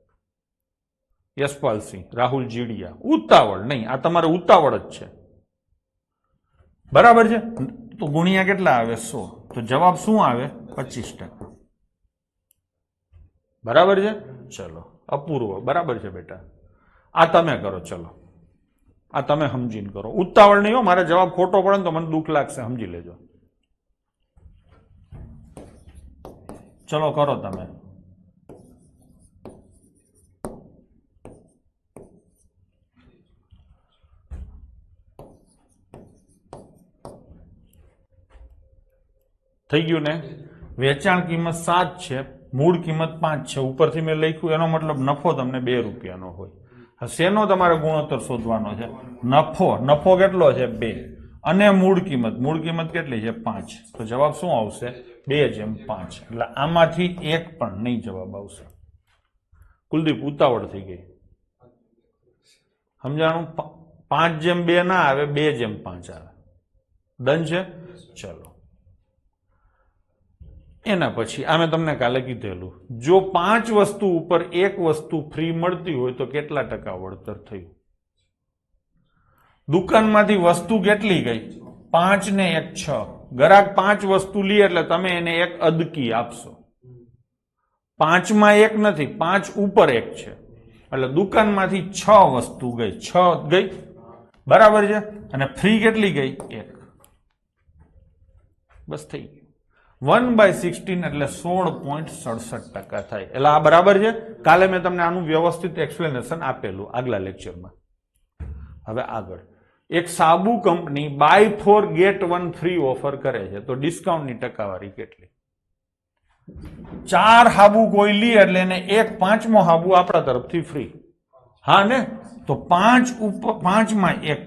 યશપાલસિંહ, રાહુલ જીડિયા. ઉતાવળ નહીં, આ તમારે ઉતાવળ જ છે. બરાબર છે. તો ગુણ્યા કેટલા આવે? 100. તો જવાબ શું આવે? 25%. બરાબર છે. ચલો, અપૂર્વ. બરાબર છે બેટા. આ તમે કરો. ચલો, આ તમે સમજીને કરો. ઉતાવળ નહીં હો, મારે જવાબ ખોટો પડે ને તો મને દુઃખ લાગશે, સમજી લેજો. ચલો કરો તમે. થઈ ગયું ને? વેચાણ કિંમત 7 છે, મૂળ કિંમત 5 છે. ઉપરથી મેં લખ્યું, એનો મતલબ નફો તમને 2 રૂપિયાનો હોય. શેનો તમારે ગુણોત્તર શોધવાનો છે? નફો. નફો કેટલો છે? 2. અને મૂળ કિંમત કેટલી છે? 5. તો જવાબ શું આવશે? 2/5. એટલે આમાંથી એક પણ નહીં જવાબ આવશે. કુલદીપ, ઉતાવળ થઈ ગઈ. સમજાણું? 5/2 ના આવે, 2/5 આવે. ડન છે. ચલો, એના પછી આ મેં તમને કાલે કીધેલું, જો 5 વસ્તુ ઉપર એક વસ્તુ ફ્રી મળતી હોય તો કેટલા ટકા વળતર થયું? દુકાનમાંથી વસ્તુ કેટલી ગઈ? 5 ને 1 6. ગ્રાહક 5 વસ્તુ લે એટલે તમે એને એક અદકી આપશો. 5 માં 1 નથી, 5 ઉપર 1 છે, એટલે દુકાનમાંથી 6 વસ્તુ ગઈ. 6 ગઈ. બરાબર છે. અને ફ્રી કેટલી ગઈ? 1. બસ થઈ ગયું. 1/16 એટલે 16.67% થાય. એટલે આ બરાબર છે. કાલે મેં તમને આનું વ્યવસ્થિત એક્સપ્લેનેશન આપેલું આગલા લેક્ચરમાં. હવે આગળ, એક સાબુ company buy 4 get 1 free offer કરે છે, તો ડિસ્કાઉન્ટની ટકાવારી કેટલી? 4 હાબુ કોઈ લે એટલે એને 1/5મો હાબુ આપણા તરફથી ફ્રી. હા ને? તો 5 ઉપર 5 માં 1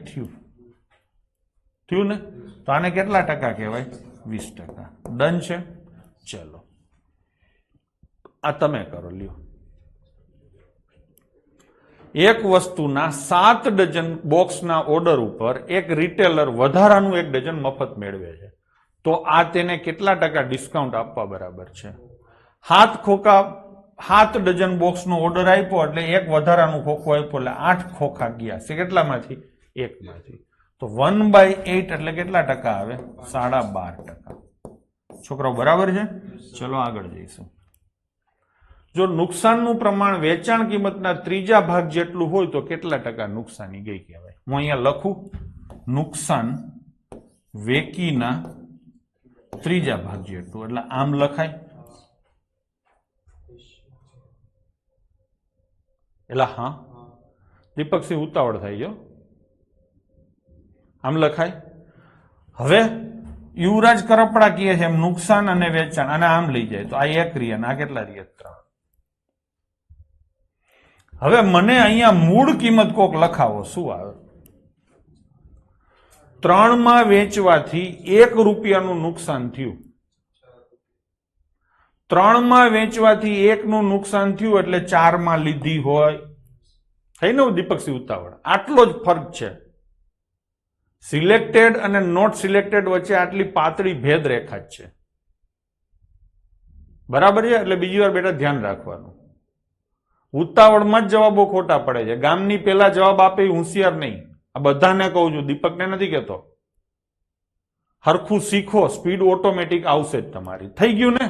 થયું ને? તો આને કેટલા ટકા કહેવાય? 20%. ડન છે. ચલો, આ તમે કરો. લ્યો, એક વસ્તુના 7 ડઝન બોક્સના ઓર્ડર ઉપર એક રિટેલર વધારાનું 1 ડઝન મફત મેળવે છે, તો આ તેને કેટલા ટકા ડિસ્કાઉન્ટ આપવા બરાબર છે? 7 ડઝન બોક્સનો ઓર્ડર આપ્યો એટલે એક વધારાનું ખોખું આપ્યું એટલે 8 ખોખા ગયા છે. કેટલામાંથી? 1 માંથી. તો 1/8 એટલે કેટલા ટકા આવે? 12.5%. છોકરાઓ બરાબર છે. ચલો આગળ જઈશું. જો નુકસાનનું પ્રમાણ વેચાણ કિંમતના 3જા ભાગ જેટલું હોય તો કેટલા ટકા નુકસાની ગઈ કહેવાય? હું અહીંયા લખું, નુકસાન વેકીના 3જા ભાગ જેટલું. એટલે આમ લખાય. એટલે હા, દીપકસિંહ ઉતાવળ થાય ગયો. આમ લખાય. હવે યુવરાજ કરપડા કહે છે એમ નુકસાન અને વેચાણ, અને આમ લઈ જાય તો આ 1 રહે અને આ કેટલા રહે? 3. હવે મને અહીંયા મૂળ કિંમત કોક લખાવો. શું આવે? 3 માં વેચવાથી 1 રૂપિયાનું નુકસાન થયું. 3 માં વેચવાથી 1 નું નુકસાન થયું એટલે 4 માં લીધી હોય. થઈ ને દીપકસિંહ ઉતાવળ? આટલો જ ફરક છે. સિલેક્ટેડ અને નોટ સિલેક્ટેડ વચ્ચે આટલી પાતળી ભેદ રેખા જ છે. બરાબર છે. એટલે બીજી વાર બેટા ધ્યાન રાખવાનું. ઉતાવળમાં જ જવાબો ખોટા પડે છે. ગામની પેલા જવાબ આપે હોશિયાર નહીં. આ બધાને કહું છું, દીપકને નથી કહેતો. હરખું શીખો, સ્પીડ ઓટોમેટિક આવશે જ તમારી. થઈ ગયું ને?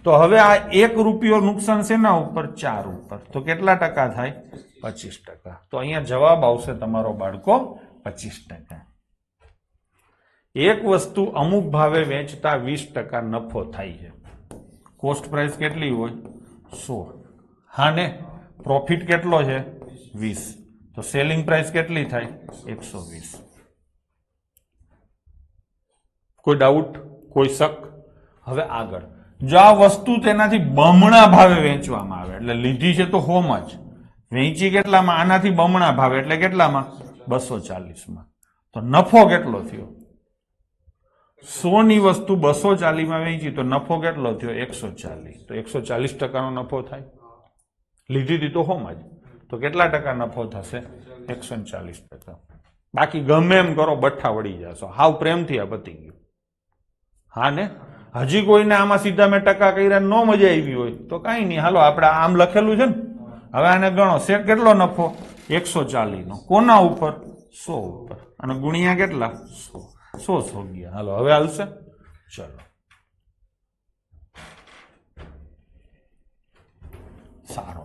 તો હવે આ 1 રૂપિયો નુકસાન શેના ઉપર? 4 ઉપર. તો કેટલા ટકા થાય? 25%. તો અહીંયા જવાબ આવશે તમારો બાળકો 25%. એક વસ્તુ અમુક ભાવે વેચતા 20% નફો થાય છે. કોસ્ટ પ્રાઇસ કેટલી હોય? 100. હા ને? પ્રોફિટ કેટલો છે? 20. તો સેલિંગ પ્રાઇસ કેટલી થાય? 120. કોઈ ડાઉટ, કોઈ શક? હવે આગળ, જો આ વસ્તુ તેનાથી બમણા ભાવે વેચવામાં આવે, એટલે લીધી છે તો 100 માં જ, વેચી કેટલામાં? આનાથી બમણા ભાવે, એટલે કેટલામાં? 240 માં. તો નફો કેટલો થયો? 100 ની વસ્તુ 240 માં વેચી તો નફો કેટલો થયો? 140. તો 140% નો નફો થાય. લીધી હતી તો 100 માં જ, તો કેટલા ટકા નફો થશે? 140%. બાકી ગમે એમ કરો, બઠ્ઠા વળી જશો. હાવ પ્રેમથી આ પતી ગયું. હા ને? હજી કોઈને આમાં સીધા મેં ટકા કર્યા ન મજા આવી હોય તો કઈ નહીં, હાલો આપણે આમ લખેલું છે ને, હવે આને ગણો. કેટલો નફો? 140 નો. કોના ઉપર? 100 ઉપર. અને ગુણ્યા કેટલા? 100 ગયા. હાલો હવે હાલશે? ચલો, સારો.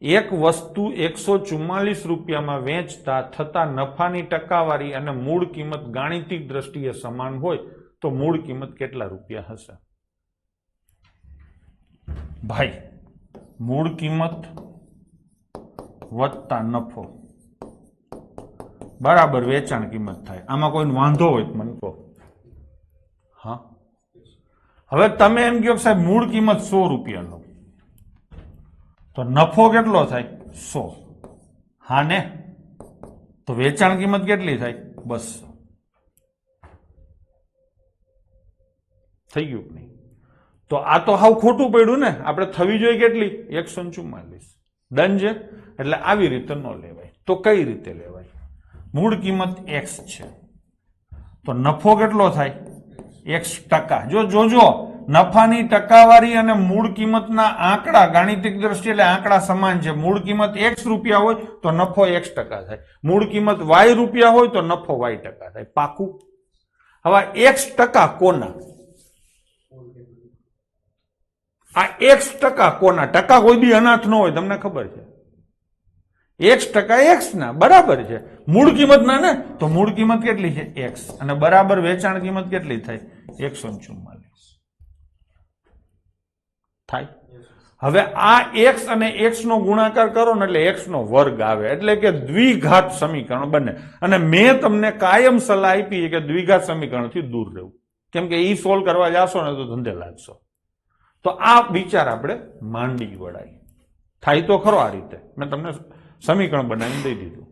એક વસ્તુ 144 રૂપિયામાં વેચતા થતા નફાની ટકાવારી અને મૂળ કિંમત ગાણિતિક દ્રષ્ટિએ સમાન હોય તો મૂળ કિંમત કેટલા રૂપિયા હશે? ભાઈ, મૂળ કિંમત વત્તા નફો બરાબર વેચાણ કિંમત થાય. આમાં કોઈ વાંધો હોય મને કહો. હા, હવે તમે એમ કહો સાહેબ મૂળ કિંમત 100 રૂપિયાનો, તો નફો કેટલો થાય? 100. હા ને? તો વેચાણ કિંમત કેટલી થાય? 200. થઈ ગયું નહીં? તો આ તો હાવ ખોટું પડ્યું ને. આપણે થવી જોઈએ કેટલી? 144. ડન છે? એટલે આવી રીતે ન લેવાય. તો કઈ રીતે લેવાય? મૂળ કિંમત x છે, તો નફો કેટલો થાય? x%. જોજો, નફાની ટકાવારી અને મૂળ કિંમતના આંકડા ગાણિતિક દ્રષ્ટિએ એટલે આંકડા સમાન છે. મૂળ કિંમત x રૂપિયા હોય તો નફો x% થાય. મૂળ કિંમત y રૂપિયા હોય તો નફો y% થાય. પાકું? હવે x% કોના? આ x% કોના? ટકા કોઈ બી અનાથ ન હોય, તમને ખબર છે. x% x ના બરાબર છે, મૂળ કિંમત ના ને. તો મૂળ કિંમત કેટલી છે? x. અને બરાબર વેચાણ કિંમત કેટલી થાય? 144 થાય. હવે આ x અને x નો ગુણાકાર કરો ને એટલે x નો વર્ગ આવે, એટલે કે દ્વિઘાત સમીકરણ બને. અને મેં તમને કાયમ સલાહ આપી કે દ્વિઘાત સમીકરણથી દૂર રહેવું, કેમ કે ઈ સોલ્વ કરવા જાશો ને તો ધંધે લાગશો. તો આ વિચાર આપણે માંડી વળાય. થાય તો ખરો આ રીતે. મેં તમને સમીકરણ બનાવીને દઈ દીધું.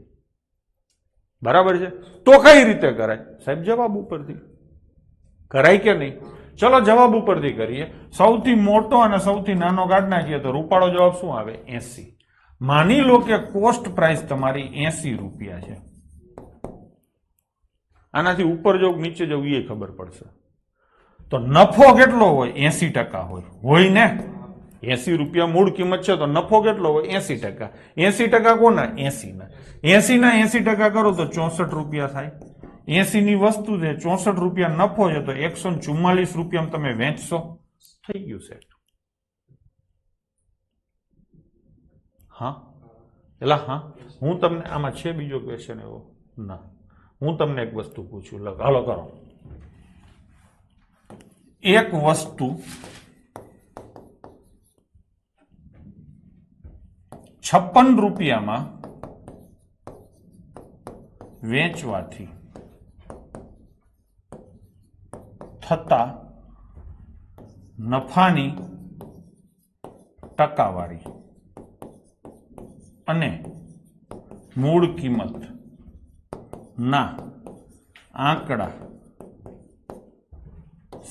બરાબર છે? તો કઈ રીતે કરાય સાહેબ? જવાબ ઉપરથી કરાય કે નહીં? ચલો જવાબ ઉપરથી કરીએ. સૌથી મોટો અને સૌથી નાનો કાઢ નાખીએ તો રૂપાળો જવાબ શું આવે? 80. માની લો કે કોસ્ટ પ્રાઇસ તમારી 80 રૂપિયા છે. આનાથી ઉપર જવું નીચે જવું એ ખબર પડશે. તો નફો કેટલો હોય? 80% હોય ને? 80 રૂપિયા મૂળ કિંમત છે તો નફો કેટલો હોય? 80%. 80% કોના? 80 ના. 80 ના 80% કરો તો 64 રૂપિયા થાય. 80 ની વસ્તુ છે, 64 રૂપિયા નફો છે, તો 144 રૂપિયા તમે વેચશો. થઈ ગયું સેટ. હા એલા હા, હું તમને આમાં છે બીજો ક્વેશ્ચન એવો? ના, હું તમને એક વસ્તુ પૂછું. હાલો કરો. એક વસ્તુ 56 રૂપિયામાં વેચવાથી થતા નફાની ટકાવારી અને મૂળ કિંમત ના આંકડા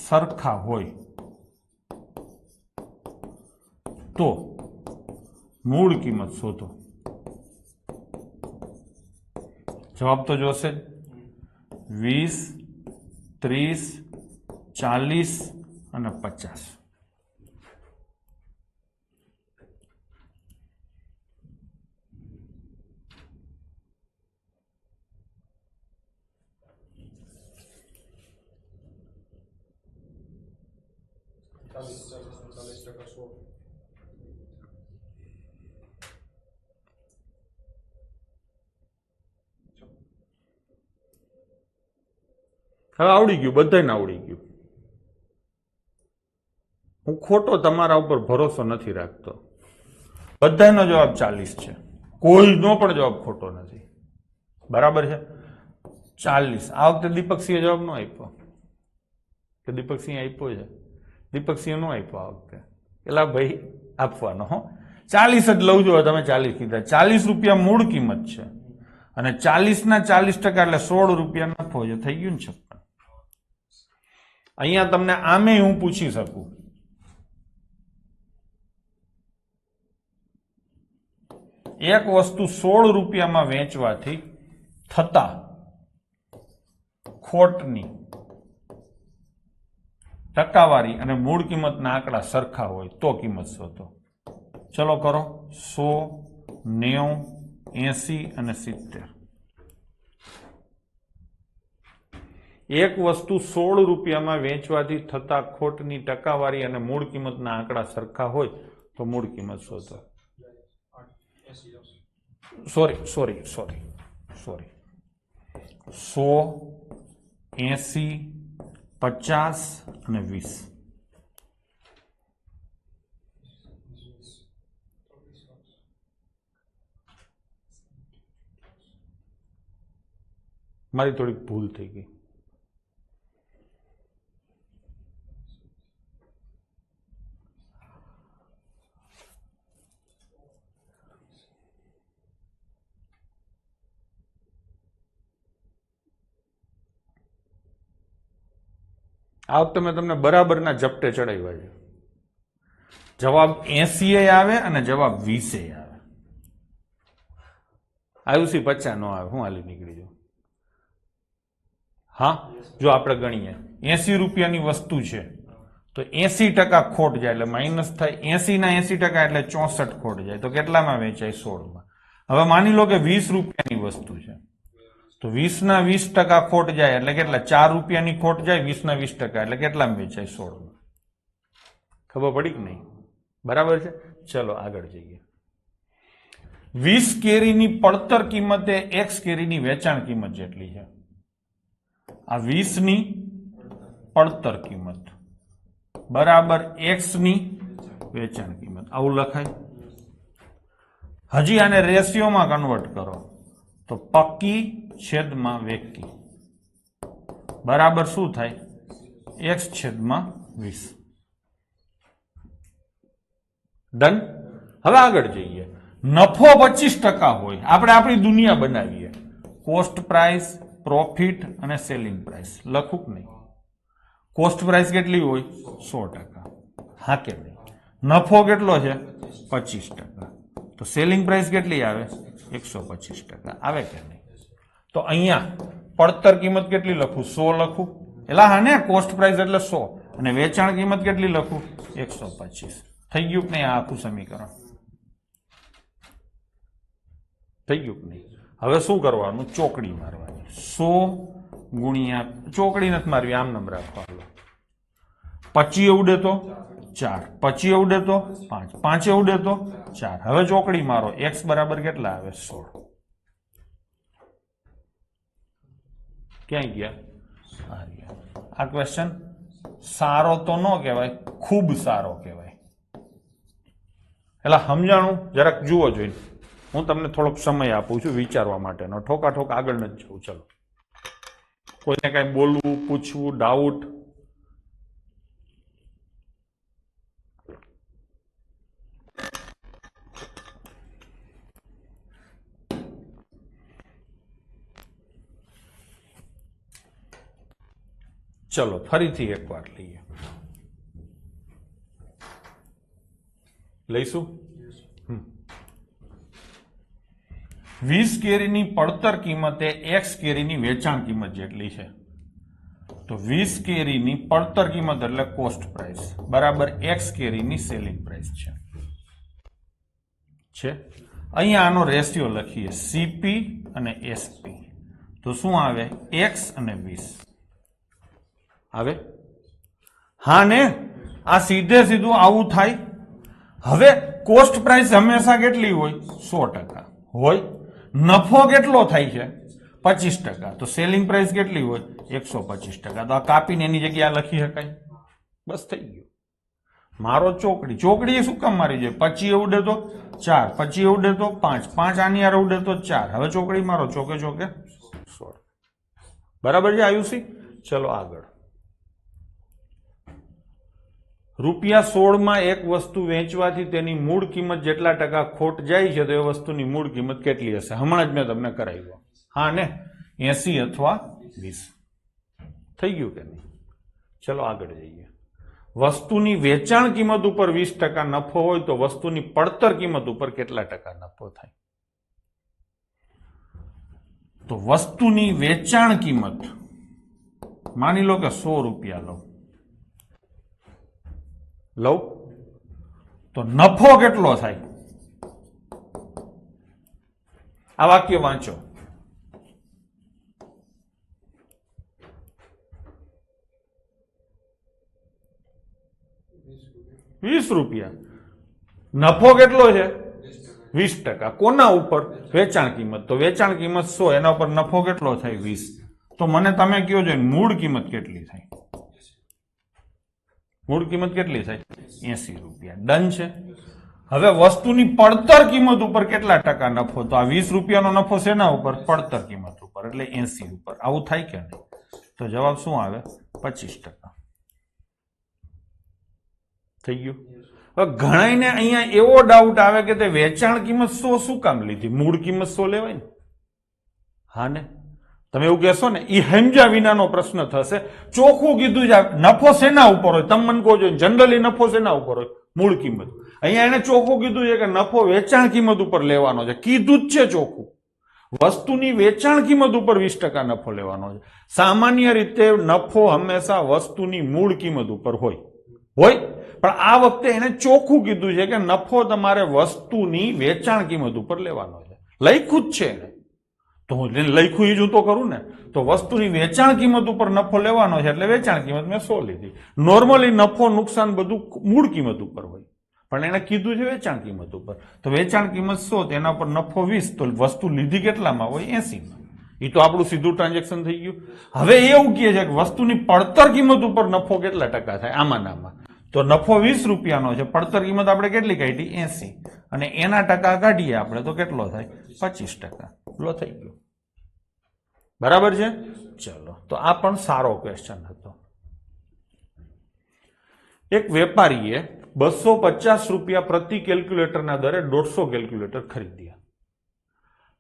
સરખા હોય તો મૂળ કિંમત શોધો. જવાબ તો જોશે 20, 30, 40 અને 50. હવે આવડી ગયું, બધાને આવડી ગયું. હું ખોટો તમારા ઉપર ભરોસો નથી રાખતો. બધાનો જવાબ 40 છે, કોઈનો પણ જવાબ ખોટો નથી. બરાબર છે 40. આ વખતે દીપકસિંહે જવાબ નો આપ્યો કે દીપકસિંહ આપ્યો છે? દીપકસિંહ નો આપ્યો આ વખતે. એલા ભાઈ આપવાનો હો. 40 જ લઉં છો તમે 40 કીધા. 40 રૂપિયા મૂળ કિંમત છે અને 40 ના 40% એટલે 16 રૂપિયા નફો છે. થઈ ગયું ને 56. અહીંયા તમને આમે હું પૂછી શકું એક વસ્તુ 16 રૂપિયામાં વેચવાથી થતા ખોટની ટકાવારી અને મૂળ કિંમતના આંકડા સરખા હોય તો કિંમત શોધો. ચલો કરો 100, 90, 80 અને 70. એક વસ્તુ 16 રૂપિયામાં વેચવાથી થતા ખોટની ટકાવારી અને મૂળ કિંમતના આંકડા સરખા હોય તો મૂળ કિંમત શોધો. સોરી 100, 80, 50 અને 20. મારી થોડીક ભૂલ થઈ ગઈ. આ વખતે મેં તમને બરાબરના ઝપટે ચડાવ્યા છે. જવાબ 80 આવે અને જવાબ 20 આવે. આયુસી 50 નો આવે. હું હાલી નીકળી જાઉં. હા, જો આપણે ગણીએ 80 રૂપિયાની વસ્તુ છે તો 80% ખોટ જાય એટલે માઇનસ થાય. 80 ના 80% એટલે 64 ખોટ જાય તો કેટલામાં વેચાય? 16માં. હવે માની લો કે 20 રૂપિયાની વસ્તુ છે તો 20 ના 20% ખોટ જાય એટલે કેટલા? 4 રૂપિયાની ખોટ જાય. 20 ના 20% એટલે કેટલામાં વેચાય? 16માં. ખબર પડી કે નહીં? બરાબર છે. ચલો આગળ જઈએ. 20 કેરીની પડતર કિંમત એ x કેરીની વેચાણ કિંમત જેટલી છે. આ 20 ની પડતર કિંમત બરાબર x ની વેચાણ કિંમત. આવું લખાય. હજી આને રેશિયોમાં કન્વર્ટ કરો તો પક્કી છેદમાં વેકી બરાબર શું થાય? x છેદમાં 20. ડન. હવે આગળ જઈએ. નફો 25% હોય. આપણે આપણી દુનિયા બનાવીએ. કોસ્ટ પ્રાઇસ, પ્રોફિટ અને સેલિંગ પ્રાઇસ લખું કે નહીં? કોસ્ટ પ્રાઇસ કેટલી હોય? 100%. હા કે નહીં? નફો કેટલો છે? 25%. તો સેલિંગ પ્રાઇસ કેટલી આવે? 125% આવે કે નહીં? તો અહીંયા પડતર કિંમત કેટલી લખું? 100 લખું. એટલે હા ને, કોસ્ટ પ્રાઇસ એટલે 100 અને વેચાણ કિંમત કેટલી લખું? 125. થઈ ગયું કે નહીં? આ આખું સમીકરણ થઈ ગયું કે નહીં? હવે શું કરવાનું? ચોકડી મારવાની. 100 ગુણ્યા ચોકડી નથી મારવી, આમ નંબર રાખવાનો. 25 ઉડે તો 4, 25 ઉડે તો 5, 5 ઉડે તો 4. હવે ચોકડી મારો. x બરાબર કેટલા આવે? 16. ક્યાંય ગયા? આ ક્વેશ્ચન સારો તો ન કહેવાય, ખૂબ સારો કહેવાય. એટલે સમજાણું? જરાક જુઓ જોઈને. હું તમને થોડોક સમય આપું છું વિચારવા માટેનો. ઠોકાઠોક આગળ નથી જવું. ચલો, કોઈને કઈ બોલવું, પૂછવું, ડાઉટ? ચલો ફરીથી એકવાર લઈએ. લઈશું. 20 કેરીની પડતર કિંમત એ x કેરીની વેચાણ કિંમત જેટલી છે. તો 20 કેરીની પડતર કિંમત એટલે કોસ્ટ પ્રાઇસ બરાબર x કેરીની સેલિંગ પ્રાઇસ છે. અહીંયા આનો રેશિયો લખીએ CP અને SP. તો શું આવે? x અને 20 આવે. હા ને? આ સીધે સીધું આવું થાય. હવે કોસ્ટ પ્રાઇસ હંમેશા કેટલી હોય? 100% હોય. નફો કેટલો થાય છે? 25%. તો સેલિંગ પ્રાઇસ કેટલી હોય? 125%. તો આ કાપીને એની જગ્યાએ લખી શકાય. બસ થઈ ગયું. મારો ચોકડી, ચોકડી એ શું કામ મારી જાય? 25 ઉડે તો 4, 25 ઉડે તો 5, 5 આની હારે ઉડે તો 4. હવે ચોકડી મારો ચોકે ચોકે 16. બરાબર છે આયુષી? ચલો આગળ. ₹16 માં એક વસ્તુ વેચવાથી તેની મૂળ કિંમત જેટલા ટકા ખોટ જાય છે તો એ વસ્તુની મૂળ કિંમત કેટલી હશે? હમણાં જ મેં તમને કરાવ્યો. હા ને, 80 અથવા 20. થઈ ગયું કે નહીં? ચલો આગળ જઈએ. વસ્તુની વેચાણ કિંમત ઉપર 20% નફો હોય તો વસ્તુની પડતર કિંમત ઉપર કેટલા ટકા નફો થાય? તો વસ્તુની વેચાણ કિંમત માની લો કે ₹100 લઉં તો નફો કેટલો થાય? આ વાક્ય વાંચો. ₹20. નફો કેટલો છે? 20%. કોના ઉપર? વેચાણ કિંમત. તો વેચાણ કિંમત 100, એના ઉપર નફો કેટલો થાય? 20. તો મને તમે કહો છો મૂળ કિંમત કેટલી થાય? મૂળ કિંમત કેટલી થાય? ₹80. ડન છે. હવે વસ્તુની પડતર કિંમત ઉપર કેટલા ટકા નફો? તો આ ₹20 નો નફો શેના ઉપર? પડતર કિંમત ઉપર, એટલે 80 ઉપર. આવું થાય કે નહીં? તો જવાબ શું આવે? 25%. થઈ ગયું. હવે ઘણાને અહીંયા એવો ડાઉટ આવે કે તે વેચાણ કિંમત 100 શું કામ લીધી? મૂળ કિંમત 100 લેવાય ને? હા ને, તમે એવું કહેશો ને, એ સમજ્યા વિનાનો પ્રશ્ન થશે. ચોખ્ખું કીધું છે નફો શેના ઉપર હોય? તમે મને કહો છો જનરલી નફો શેના ઉપર હોય? મૂળ કિંમત. અહીંયા એને ચોખ્ખું કીધું છે કે નફો વેચાણ કિંમત ઉપર લેવાનો છે. કીધું જ છે ચોખ્ખું. વસ્તુની વેચાણ કિંમત ઉપર 20% નફો લેવાનો છે. સામાન્ય રીતે નફો હંમેશા વસ્તુની મૂળ કિંમત ઉપર હોય. પણ આ વખતે એને ચોખ્ખું કીધું છે કે નફો તમારે વસ્તુની વેચાણ કિંમત ઉપર લેવાનો છે. લખ્યું જ છે એને. તો હું લખ્યું એ જ હું તો કરું ને. તો વસ્તુની વેચાણ કિંમત ઉપર નફો લેવાનો છે એટલે વેચાણ કિંમત મેં 100 લીધી. નોર્મલી નફો નુકસાન બધું મૂળ કિંમત ઉપર હોય, પણ એને કીધું છે વેચાણ કિંમત ઉપર. તો વેચાણ કિંમત 100, તેના પર નફો 20, તો વસ્તુ લીધી કેટલામાં હોય? 80માં. એ તો આપણું સીધું ટ્રાન્ઝેક્શન થઈ ગયું. હવે એવું કહે છે કે વસ્તુની પડતર કિંમત ઉપર નફો કેટલા ટકા થાય? આમાં તો નફો ₹20 નો છે, પડતર કિંમત આપણે કેટલી કાઢી? 80, અને એના ટકા કાઢીએ આપણે તો કેટલો થાય? 25%. લો થઈ ગયો. બરાબર છે? ચલો, તો આ પણ સારો ક્વેશ્ચન હતો. એક વેપારીએ ₹250 પ્રતિ કેલ્ક્યુલેટરના દરે 150 કેલ્ક્યુલેટર ખરીદ્યા.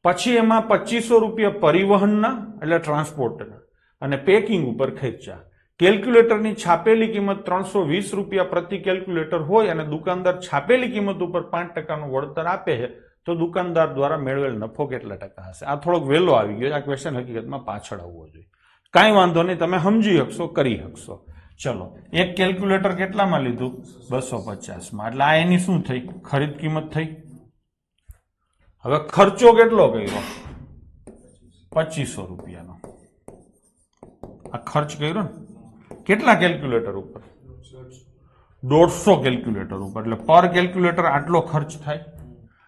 પછી એમાં ₹2500 પરિવહનના એટલે ટ્રાન્સપોર્ટના અને પેકિંગ ઉપર ખર્ચ્યા. કેલ્ક્યુલેટરની છાપેલી કિંમત ₹320 પ્રતિ કેલ્ક્યુલેટર હોય અને દુકાનદાર છાપેલી કિંમત ઉપર 5%નું વળતર આપે છે, તો દુકાનદાર દ્વારા મેળવેલ નફો કેટલા ટકા હશે? આ થોડોક વહેલો આવી ગયો. આ ક્વેશ્ચન હકીકતમાં પાછળ આવવો જોઈએ. કાંઈ વાંધો નહીં, તમે સમજી શકશો, કરી શકશો. ચલો, એક કેલ્ક્યુલેટર કેટલામાં લીધું? 250માં. એટલે આ એની શું થઈ? ખરીદ કિંમત થઈ. હવે ખર્ચો કેટલો કર્યો? ₹2500 આ ખર્ચ કર્યો ને. કેટલા કેલ્ક્યુલેટર ઉપર? 150 કેલ્ક્યુલેટર ઉપર. એટલે પર કેલ્ક્યુલેટર આટલો ખર્ચ થાય.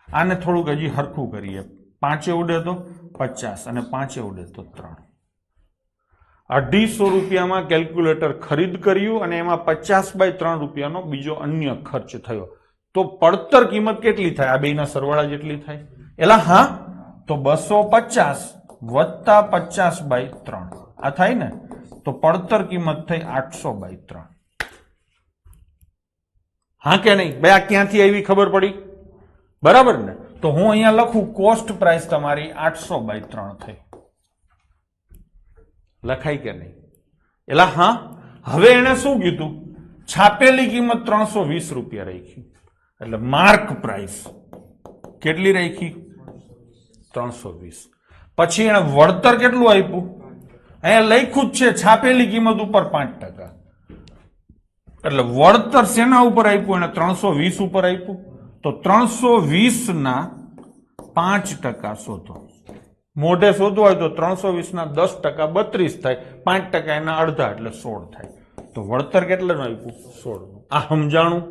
આને થોડુંક હજી હરખું કરીએ. 5 ઉડે તો 50 અને 5 ઉડે તો 3. ₹250 કેલ્ક્યુલેટર ખરીદ કર્યું અને એમાં ₹50/3 બીજો અન્ય ખર્ચ થયો. તો પડતર કિંમત કેટલી થાય? આ બેના સરવાળા જેટલી થાય. એલા હા, તો 250 વત્તા 50/3 આ થાય ને. તો પડતર કિંમત થઈ 800/3. હા કે નહીં? ભાઈ આ ક્યાંથી આવી ખબર પડી? બરાબર ને? તો હું અહીંયા લખું કોસ્ટ પ્રાઇસ તમારી 800/3 થઈ. લખાય કે નહીં? એલા હા. હવે એને શું કીધું? છાપેલી કિંમત ₹320 રાખી. એટલે માર્ક પ્રાઇસ કેટલી રાખી? 320. પછી એને વળતર કેટલું આપ્યું? અહીંયા લખ્યું જ છે છાપેલી કિંમત ઉપર 5%. એટલે વળતર શેના ઉપર આપ્યું? એને 320 ઉપર આપ્યું. તો 320 5% શોધો. મોઢે શોધવા હોય તો 320 10% 32 થાય. 5% એના અડધા એટલે 16 થાય. તો વળતર કેટલાનું આપ્યું? 16. આ સમજાણું?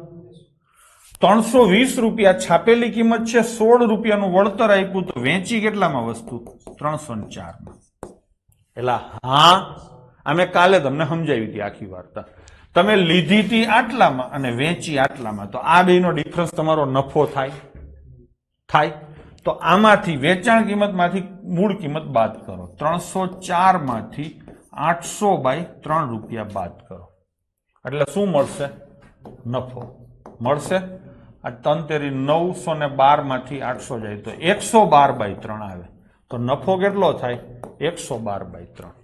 ₹320 છાપેલી કિંમત છે, ₹16 વળતર આપ્યું. તો વેચી કેટલામાં વસ્તુ? 304માં. એટલે હા, અમે કાલે તમને સમજાવી હતી આખી વાર્તા. તમે લીધી હતી આટલામાં અને વેચી આટલામાં, તો આ બેનો ડિફરન્સ તમારો નફો થાય. તો આમાંથી વેચાણ કિંમતમાંથી મૂળ કિંમત બાદ કરો. 304 માંથી 800/3 રૂપિયા બાદ કરો એટલે શું મળશે? નફો મળશે. આ 912 માંથી 800 જાય તો 112/3 આવે. તો નફો કેટલો થાય? 112/3.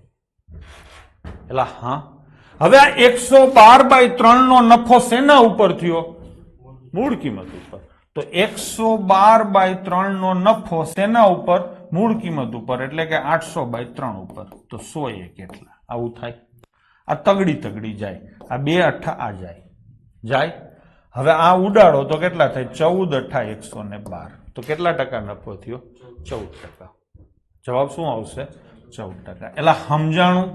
એટલે હા, હવે આ 112/3 નો નફો શેના ઉપર થયો? મૂળ કિંમત ઉપર. તો 112/3 નો નફો શેના ઉપર? મૂળ કિંમત ઉપર, એટલે કે 800/3 ઉપર. તો 100 કેટલા? આવું થાય. આ તગડી જાય. આ 2 અઠ્ઠા આ જાય. હવે આ ઉડાડો તો કેટલા થાય? 14 અઠ્ઠા 112. તો કેટલા ટકા નફો થયો? 14%. જવાબ શું આવશે? 14%. એટલે સમજાણું?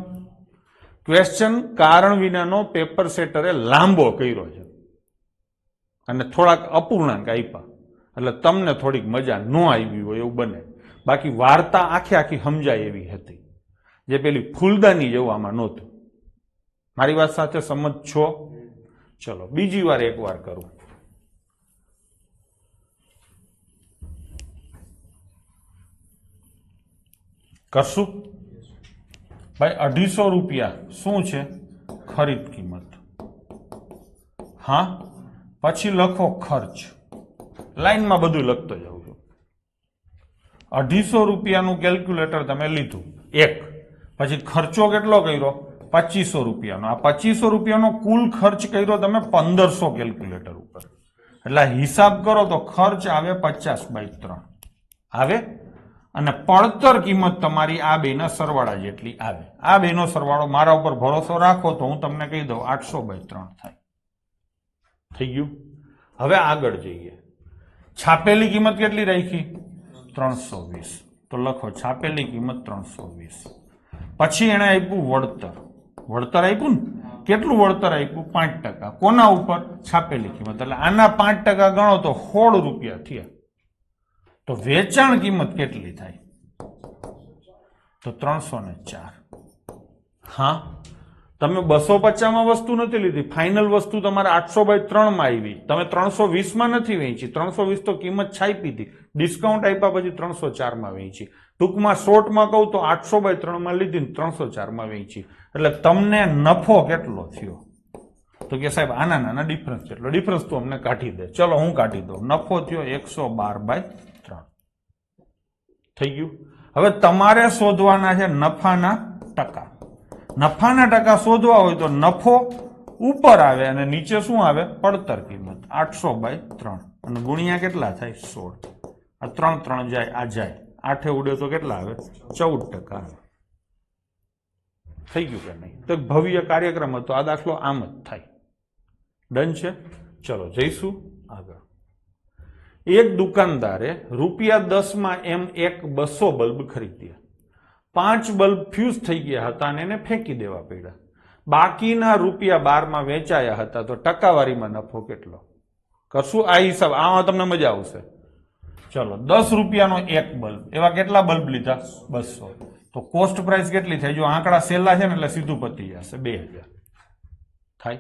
ક્વેશ્ચન કારણ વિનાનો પેપર સેટરે લાંબો કર્યો છે અને થોડાક અપૂર્ણાંક આપ્યા એટલે તમને થોડીક મજા ન આવી હોય એવું બને. બાકી વાર્તા આખી સમજાય એવી હતી, જે પેલી ફૂલદાની જેવું આમાં નહોતું. મારી વાત સાથે સમજ છો? ચલો બીજી વાર એક વાર કરું. કરશું? ભાઈ 250 રૂપિયા શું છે? ખરીદ કિંમત. હા, પછી લખો ખર્ચ. લાઈનમાં બધું લખતો જાઉં છું. 250 રૂપિયાનું કેલ્ક્યુલેટર તમે લીધું એક, પછી ખર્ચો કેટલો કર્યો? 2500 રૂપિયાનો. આ 2500 રૂપિયાનો કુલ ખર્ચ કર્યો તમે 1500 કેલ્ક્યુલેટર ઉપર. એટલે હિસાબ કરો તો ખર્ચ આવે 50/3 આવે, અને પડતર કિંમત તમારી આ બેના સરવાળા જેટલી આવે. આ બેનો સરવાળો મારા ઉપર ભરોસો રાખો તો હું તમને કહી દઉં 800/3 થાય. થઈ ગયું? હવે આગળ જઈએ. છાપેલી કિંમત કેટલી રાખી? 320. તો લખો છાપેલી કિંમત 320. પછી એને આપ્યું વળતર. વળતર આપ્યું ને? કેટલું વળતર આપ્યું? 5%. કોના ઉપર? છાપેલી કિંમત. એટલે આના 5% ગણો તો 16 રૂપિયા થયા. તો વેચાણ કિંમત કેટલી થાય? તો 304. હા, તમે 250 માં વસ્તુ નથી લીધી, ફાઇનલ વસ્તુ તમારે 800/3 માં આવી. તમે 320 માં નથી વેચી. 320 તો કિંમત છાપી હતી, ડિસ્કાઉન્ટ આપ્યા પછી 304 માં વેચી. ટૂંકમાં શોર્ટમાં કહું તો 800/3 માં લીધી ને 304 માં વેચી. એટલે તમને નફો કેટલો થયો? તો કે સાહેબ આના નાના ડિફરન્સ કેટલો? ડિફરન્સ તો અમને કાઢી દે. ચલો હું કાઢી દઉં. નફો થયો 112/3. થઈ ગયું? હવે તમારે શોધવાના છે નફાના ટકા. નફાના ટકા શોધવા હોય તો નફો ઉપર આવે અને નીચે શું આવે? પડતર કિંમત. 800/3 અને ગુણ્યા કેટલા થાય? 16. આ 3 જાય, આ જાય, 8 ઉડે તો કેટલા આવે? 14% આવે. થઈ ગયું કે નહીં? તો ભવ્ય કાર્યક્રમ હતો. આ દાખલો આમ જ થાય. ડન છે? ચલો જઈશું આગળ. એક દુકાનદારે ₹10 માં એમ એક 200 બલ્બ ખરીદ્યા. 5 બલ્બ ફ્યુઝ થઈ ગયા હતા અને એને ફેંકી દેવા પડ્યા. બાકીના ₹12 માં વેચાયા હતા. તો ટકાવારીમાં નફો કેટલો? કરશું આ હિસાબ. આમાં તમને મજા આવશે. ચલો 10 રૂપિયાનો એક બલ્બ. એવા કેટલા બલ્બ લીધા? 200. તો કોસ્ટ પ્રાઇસ કેટલી થાય? જો આંકડા સહેલા છે ને એટલે સીધું પતી જશે. 2000 થાય.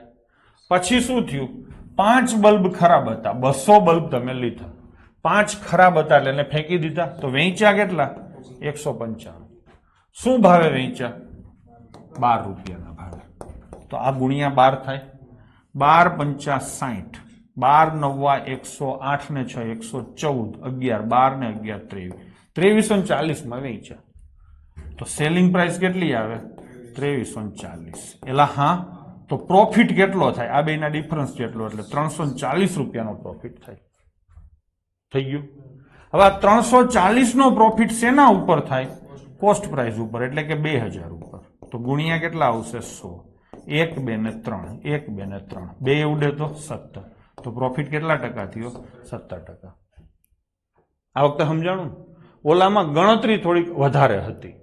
પછી શું થયું? 5 બલ્બ ખરાબ હતા. 200 બલ્બ તમે લીધા, 5 ખરાબ હતા એટલે એને ફેંકી દીધા. તો વેચ્યા કેટલા? 195. શું ભાવે વેચ્યા? 12 રૂપિયાના ભાવે. તો આ ગુણ્યા 12 થાય. 12 5 60. 12 9 108 ને 6 114. 11 12 ને 11 23. 2340 માં વેચ્યા. તો સેલિંગ પ્રાઇસ કેટલી આવે? 2340. એલા હા, તો પ્રોફિટ કેટલો થાય? આ બેના ડિફરન્સ જેટલો, એટલે 340 રૂપિયાનો પ્રોફિટ થાય. થઈ ગયું? હવે આ 340 નો પ્રોફિટ શેના ઉપર થાય? કોસ્ટ પ્રાઇસ ઉપર, એટલે કે 2000 ઉપર. તો ગુણ્યા કેટલા આવશે? 100. 1 2 ને 3, 1 2 ને 3, 2 ઉડે તો 17. તો પ્રોફિટ કેટલા ટકા થયો? 17%. આ વખતે સમજાણું? ઓલામાં ગણતરી થોડીક વધારે હતી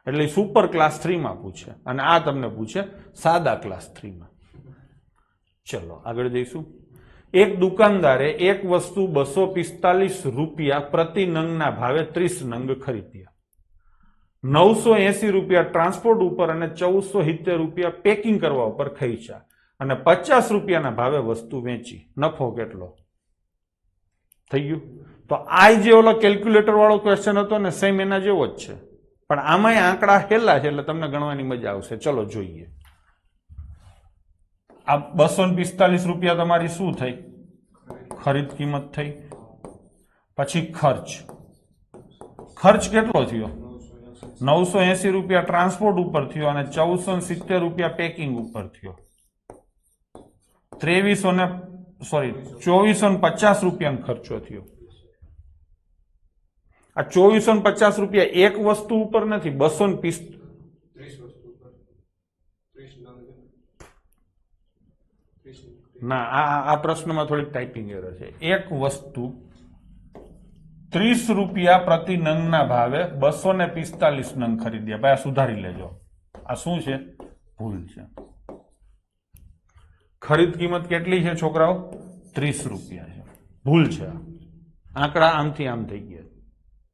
એટલે સુપર ક્લાસ 3 માં પૂછે, અને આ તમને પૂછે સાદા ક્લાસ 3 માં. ચલો આગળ જઈશું. એક દુકાનદારે એક વસ્તુ 245 રૂપિયા પ્રતિ નંગના ભાવે 30 નંગ ખરીદ્યા. 980 રૂપિયા ટ્રાન્સપોર્ટ ઉપર અને 1470 રૂપિયા પેકિંગ કરવા ઉપર ખર્ચ્યા. અને 50 રૂપિયાના ભાવે વસ્તુ વેચી, નફો કેટલો થઈ ગયું? તો આ જે ઓલો કેલ્ક્યુલેટર વાળો ક્વેશ્ચન હતો ને, સેમ એના જેવો જ છે, પણ આમાંય આંકડા હેલા છે એટલે તમને ગણવાની મજા આવશે. ચલો જોઈએ. આ 245 રૂપિયા તમારી શું થઈ? ખરીદ કિંમત થઈ. પછી ખર્ચ. ખર્ચ કેટલો થયો? 980 રૂપિયા ટ્રાન્સપોર્ટ ઉપર થયો અને 1470 રૂપિયા પેકિંગ ઉપર થયો. 2450 રૂપિયાનો ખર્ચો થયો. આ 2450 રૂપિયા એક વસ્તુ ઉપર નથી, 230 ના, આ પ્રશ્નમાં થોડીક ટાઈપિંગ એરર છે. એક વસ્તુ 30 રૂપિયા પ્રતિ નંગના ભાવે 245 નંગ ખરીદ્યા. ભાઈ આ સુધારી લેજો, આ શું છે? ભૂલ છે. ખરીદ કિંમત કેટલી છે છોકરાઓ? 30 રૂપિયા છે. ભૂલ છે. આંકડા આમથી આમ થઈ ગયા,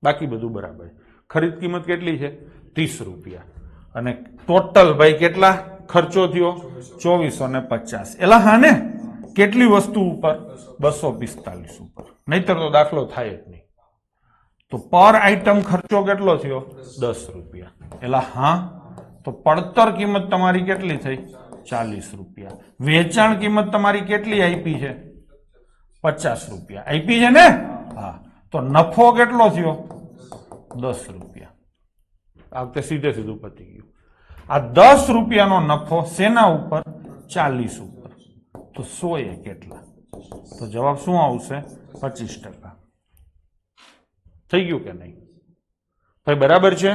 બાકી બધું બરાબર. ખરીદ કિંમત કેટલી છે? 30 રૂપિયા. અને ટોટલ ભાઈ કેટલા ખર્ચો થયો? 2450. એલા હા ને, કેટલી વસ્તુ ઉપર? 245 ઉપર. નહીતર તો દાખલો થાય જ નહીં. તો પર આઈટમ ખર્ચો કેટલો થયો? 10 રૂપિયા. એલા હા, તો પડતર કિંમત તમારી કેટલી થઈ? 40 રૂપિયા. વેચાણ કિંમત તમારી કેટલી આપી છે? 50 રૂપિયા આપી છે ને? હા, તો નફો કેટલો થયો? 10 રૂપિયા. આ વખતે સીધે સીધું પતી ગયું. આ 10 રૂપિયાનો નફો શેના ઉપર? 40 ઉપર. તો 100 એ કેટલા? તો જવાબ શું આવશે? 25%. થઈ ગયું કે નહીં ભાઈ? બરાબર છે.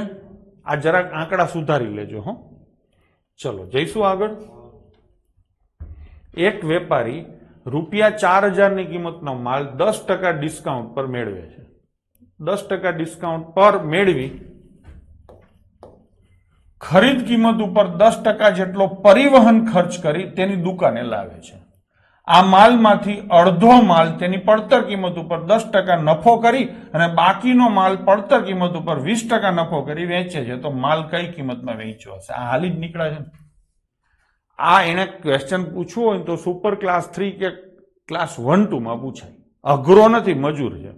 આ જરાક આંકડા સુધારી લેજો હો. ચલો જઈશું આગળ. એક વેપારી ₹4000 ની કિંમતનો માલ 10% ડિસ્કાઉન્ટ પર મેળવે છે. 10% ડિસ્કાઉન્ટ પર મેળવી ખરીદ કિંમત ઉપર 10% જેટલો પરિવહન ખર્ચ કરી તેની દુકાને લાવે છે. આ માલમાંથી અડધો માલ તેની પડતર કિંમત ઉપર 10% નફો કરી અને બાકીનો માલ પડતર કિંમત ઉપર 20% નફો કરી વેચે છે. તો માલ કઈ કિંમતમાં વેચ્યો હશે? આ હાલી જ નીકળે છે. આ એને ક્વેશ્ચન પૂછવું હોય તો સુપર ક્લાસ 3 કે ક્લાસ 1-2 માં પૂછાય. અઘરો નથી, મજૂર છે.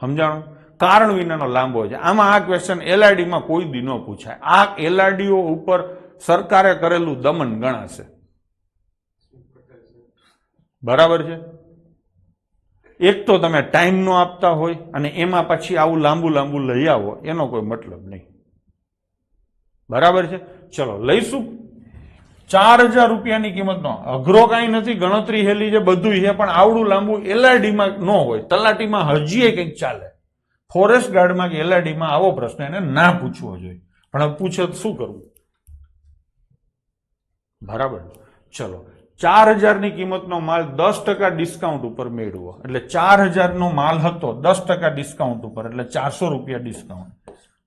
સમજાણું? કારણ વિનાનો લાંબો છે. આમાં આ ક્વેશ્ચન LRD માં કોઈ દી ન પૂછાય. આ LRDઓ ઉપર સરકારે કરેલું દમન ગણાશે. બરાબર છે. એક તો તમે ટાઈમ નો આપતા હોય અને એમાં પછી આવું લાંબુ લાંબુ લઈ આવો, એનો કોઈ મતલબ નહીં. બરાબર છે. ચલો લઈશું. 4000 રૂપિયાની કિંમતનો અઘરો કઈ નથી, ગણતરી હેલી છે, બધું છે, પણ આવડું લાંબુ LRD માં ન હોય. તલાટીમાં હજી કંઈક ચાલે. ફોરેસ્ટ ગાર્ડમાં કે LRD માં આવો પ્રશ્ન એને ના પૂછવો જોઈએ, પણ પૂછે તો શું કરવું? બરાબર. ચલો 4000 ની કિંમતનો માલ 10% ડિસ્કાઉન્ટ ઉપર મેળવો. એટલે 4000 નો માલ હતો 10% ડિસ્કાઉન્ટ ઉપર, એટલે 400 રૂપિયા ડિસ્કાઉન્ટ,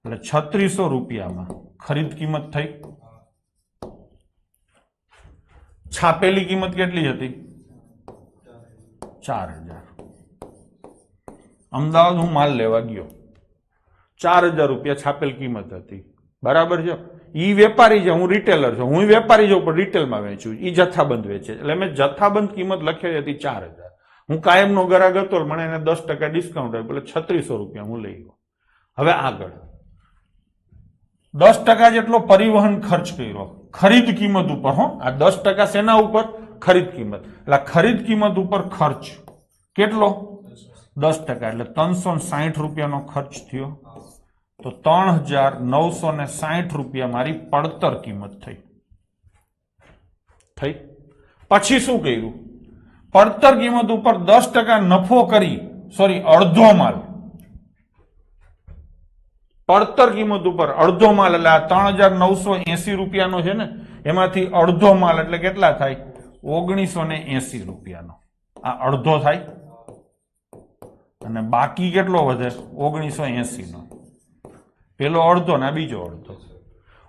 એટલે 3600 રૂપિયામાં ખરીદ કિંમત થઈ. છાપેલી કિંમત કેટલી હતી? 4000. અમદાવાદ હું માલ લેવા ગયો, 4000 રૂપિયા છાપેલ કિંમત હતી. બરાબર છે. ઈ વેપારી છે, હું રિટેલર છું. હું વેપારી છું પણ રિટેલમાં વેચું. ઈ જથ્થાબંધ વેચે, એટલે મેં જથ્થાબંધ કિંમત લખેલી હતી 4000. હું કાયમનો ગ્રાહક હતો, મને એને 10% ડિસ્કાઉન્ટ આપ્યું, એટલે 3600 રૂપિયા હું લઈ ગયો. હવે આગળ 10% જેટલો પરિવહન ખર્ચ કર્યો ખરીદ કિંમત ઉપર. હો, આ 10% શેના ઉપર? ખરીદ કિંમત. એટલે ખરીદ કિંમત ઉપર ખર્ચ કેટલો? 10%, એટલે 360 રૂપિયાનો ખર્ચ થયો. તો 3960 રૂપિયા મારી પડતર કિંમત થઈ. પછી શું કર્યું? પડતર કિંમત ઉપર 10% નફો કરી, અડધો માલ. પડતર કિંમત ઉપર અડધો માલ, એટલે આ 3980 રૂપિયાનો છે ને, એમાંથી અડધો માલ એટલે કેટલા થાય? 1980 રૂપિયાનો. આ અડધો થાય અને બાકી કેટલો વધે? 1980 નો. પેલો અડધો ને બીજો અડધો.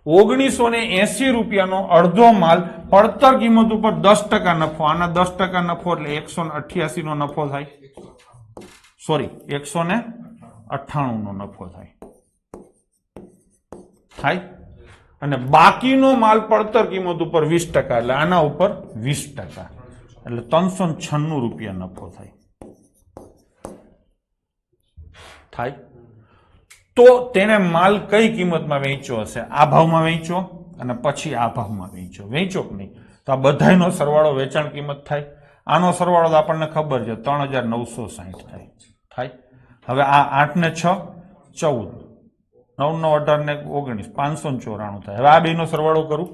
1980 રૂપિયાનો અડધો માલ પડતર કિંમત ઉપર 10% નફો. આના 10% નફો એટલે 188 નો નફો થાય. 198 નો નફો થાય. અને બાકીનો માલ પડતર કિંમત ઉપર 20%, એટલે આના ઉપર 20%, એટલે 396 રૂપિયા નફો થાય. તો તેને માલ કઈ કિંમતમાં વેચ્યો હશે? આ ભાવમાં વેચ્યો અને પછી આ ભાવમાં વેચ્યો કે નહીં? તો આ બધાનો સરવાળો વેચાણ કિંમત થાય. આનો સરવાળો તો આપણને ખબર છે 3960 થાય. હવે આ 8 ને 6 14, 9 નો 18 ને 19, 594 થાય. હવે આ બેનો સરવાળો કરું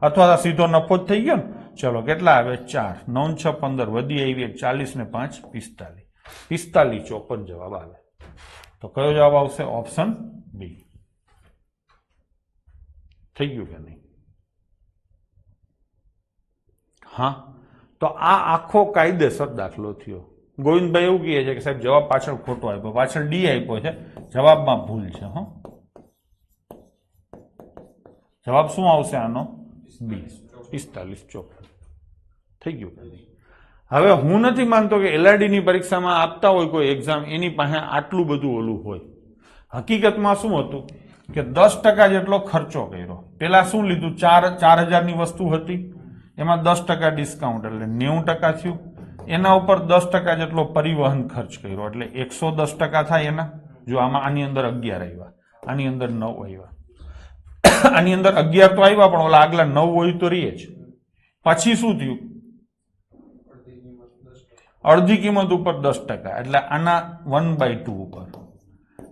અથવા સીધો નફો જ થઈ ગયો ને. ચલો કેટલા આવે? 4, 9 6 15, વધી આવી 40 ને 5 45, 4554 જવાબ આવે. તો કયો જવાબ આવશે? Option B. થઈ ગયું કે નહીં? હા, તો આ આખો કાયદેસર દાખલો થયો. ગોવિંદભાઈ એવું કહે છે કે સાહેબ જવાબ પાછળ ખોટો આપ્યો, પાછળ ડી આપ્યો છે, જવાબમાં ભૂલ છે. હો, જવાબ શું આવશે આનો? બી, 4554. થઈ ગયું કે નહીં? હવે હું નથી માનતો કે LRD ની પરીક્ષામાં આપતા હોય કોઈ એક્ઝામ, એની પાસે આટલું બધું ઓલું હોય. હકીકતમાં શું હતું કે 10% જેટલો ખર્ચો કર્યો. પેલા શું લીધું? 4000 ની વસ્તુ હતી, એમાં 10% ડિસ્કાઉન્ટ એટલે 90% થયું. એના ઉપર 10% જેટલો પરિવહન ખર્ચ કર્યો એટલે 110% થાય એના. જો આમાં આની અંદર 11 આવ્યા, આની અંદર 9 આવ્યા, આની અંદર 11 તો આવ્યા પણ ઓલા આગલા 9 હોય તો રહે જ. પછી શું થયું? અડધી કિંમત ઉપર 10%, એટલે આના 1/2 ઉપર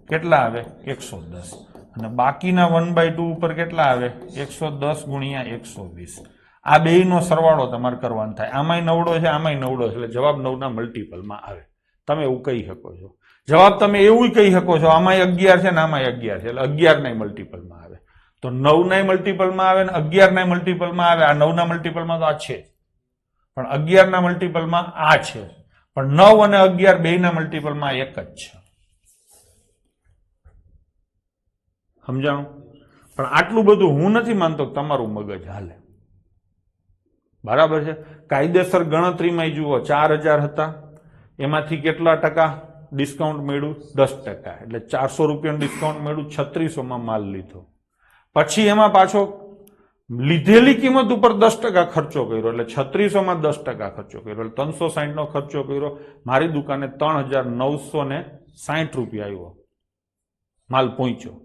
કેટલા આવે? 110. અને બાકીના 1/2 ઉપર કેટલા આવે? 110 ગુણ્યા 120. આ બેયનો સરવાળો તમારે કરવાનો થાય. આમાંય નવડો છે, આમાંય નવડો છે, એટલે જવાબ 9 ના મલ્ટીપલમાં આવે. તમે એવું કહી શકો છો. જવાબ તમે એવું કહી શકો છો આમાંય 11 છે ને આમાંય 11 છે, એટલે 11 નાય મલ્ટીપલમાં આવે. તો 9 નાય મલ્ટીપલમાં આવે ને 11 નાય મલ્ટીપલમાં આવે. આ 9 ના મલ્ટીપલમાં તો આ છે, પણ 11 ના મલ્ટીપલમાં આ છે, પણ 9 અને 11 બેયના મલ્ટીપલમાં એક જ છે. સમજાણું? પણ આટલું બધું હું નથી માનતો તમારું મગજ હાલે. બરાબર છે? કાયદેસર ગણતરીમાં જુઓ, 4000 હતા, એમાંથી કેટલા ટકા ડિસ્કાઉન્ટ મળ્યું? 10%, એટલે 400 રૂપિયાનું ડિસ્કાઉન્ટ મળ્યું, 3600માં માલ લીધો. પછી એમાં પાછો લીધેલી કિંમત ઉપર 10% ખર્ચો કર્યો, એટલે 3600માં 10% ખર્ચો કર્યો, એટલે 360 નો ખર્ચો કર્યો. મારી દુકાને 3960 રૂપિયા આવ્યો, માલ પહોંચ્યો.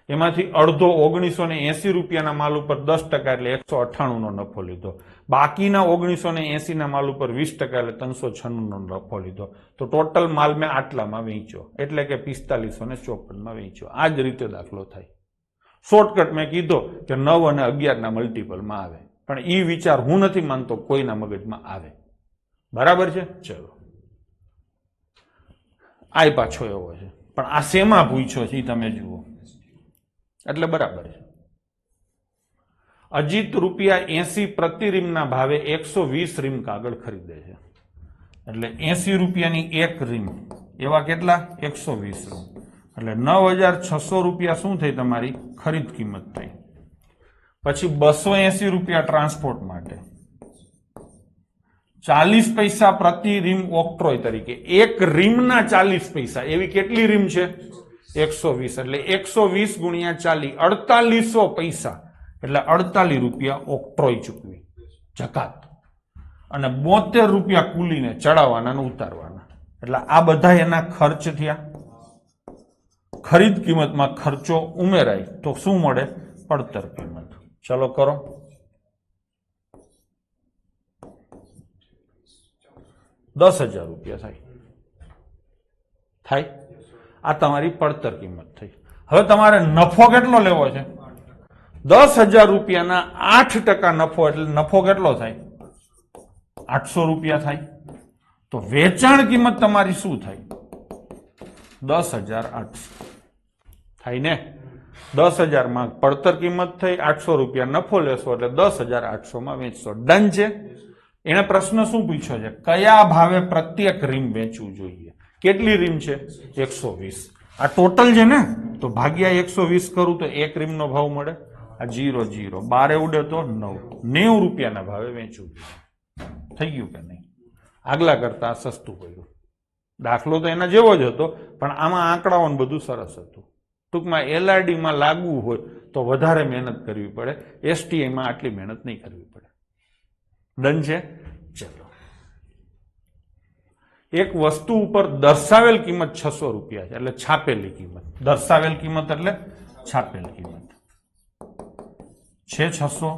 એમાંથી અડધો 1980 રૂપિયાના માલ ઉપર 10%, એટલે 198 નો નફો લીધો. બાકીના 1980 ના માલ ઉપર 20%, એટલે 396 નો નફો લીધો. તો ટોટલ માલ મેં આટલામાં વેચ્યો, એટલે કે 4554માં વેચ્યો. આ જ રીતે દાખલો થાય. શોર્ટકટ મેં કીધો કે 9 અને 11 ના મલ્ટીપલમાં આવે, પણ એ વિચાર હું નથી માનતો કોઈના મગજમાં આવે. બરાબર છે? ચલો, આ પાછો એવો છે, પણ આ શેમાં પૂછ્યો છે તમે જુઓ, એટલે બરાબર છે. અજીત ₹80 પ્રતિ રીમના ભાવે 120 રીમ કાગળ ખરીદે છે, એટલે 80 રૂપિયાની એક રીમ, એવા કેટલા? 120 રીમ, એટલે 9600 રૂપિયા શું થઈ? તમારી ખરીદ કિંમત થઈ. પછી 280 રૂપિયા ટ્રાન્સપોર્ટ માટે, 40 પૈસા પ્રતિ રીમ ઓક્ટ્રોય તરીકે. એક રીમના 40 પૈસા, એવી કેટલી રીમ છે? 120, એટલે 120 ગુણ્યા 40, 4800 પૈસા, એટલે 48 રૂપિયા ઓક્ટ્રોય ચૂકવી, જકાત. અને 72 રૂપિયા કુલીને ચડાવવાના અને ઉતારવાના, એટલે આ બધા એના ખર્ચ થયા. ખરીદ કિંમતમાં ખર્ચો ઉમેરાય તો શું મળે? પડતર કિંમત. ચલો કરો. ₹10,000 થાય. આ તમારી પડતર કિંમત થઈ. હવે તમારે નફો કેટલો લેવો છે? 10,000 રૂપિયાના 8% નફો, એટલે નફો કેટલો થાય? 800 રૂપિયા થાય. તો વેચાણ કિંમત તમારી શું થાય? 10,800 થાય ને? 10,000 માં પડતર કિંમત થઈ, 800 રૂપિયા નફો લેશો, એટલે 10,800માં વેચશો. ડન છે? એને પ્રશ્ન શું પૂછ્યો છે? કયા ભાવે પ્રત્યેક રીમ વેચવું જોઈએ? કેટલી રીમ છે? 120. આ ટોટલ છે ને, તો ભાગ્યા 120 કરું તો એક રીમનો ભાવ મળે. આ 0 0 12 ઉડે તો 90 રૂપિયાના ભાવે વેચવું. થઈ ગયું કે નહીં? આગલા કરતા સસ્તું પડ્યું. દાખલો તો એના જેવો જ હતો, પણ આમાં આંકડાઓ બધું સરસ હતું. ટૂંકમાં LRD માં લાગવું હોય તો વધારે મહેનત કરવી પડે, એસટીઆઈમાં આટલી મહેનત નહીં કરવી પડે. ડન છે? ચલો, એક વસ્તુ ઉપર દર્શાવેલ કિંમત 600 રૂપિયા છે, એટલે છાપેલી કિંમત. દર્શાવેલ કિંમત એટલે છાપેલ કિંમત છે 600.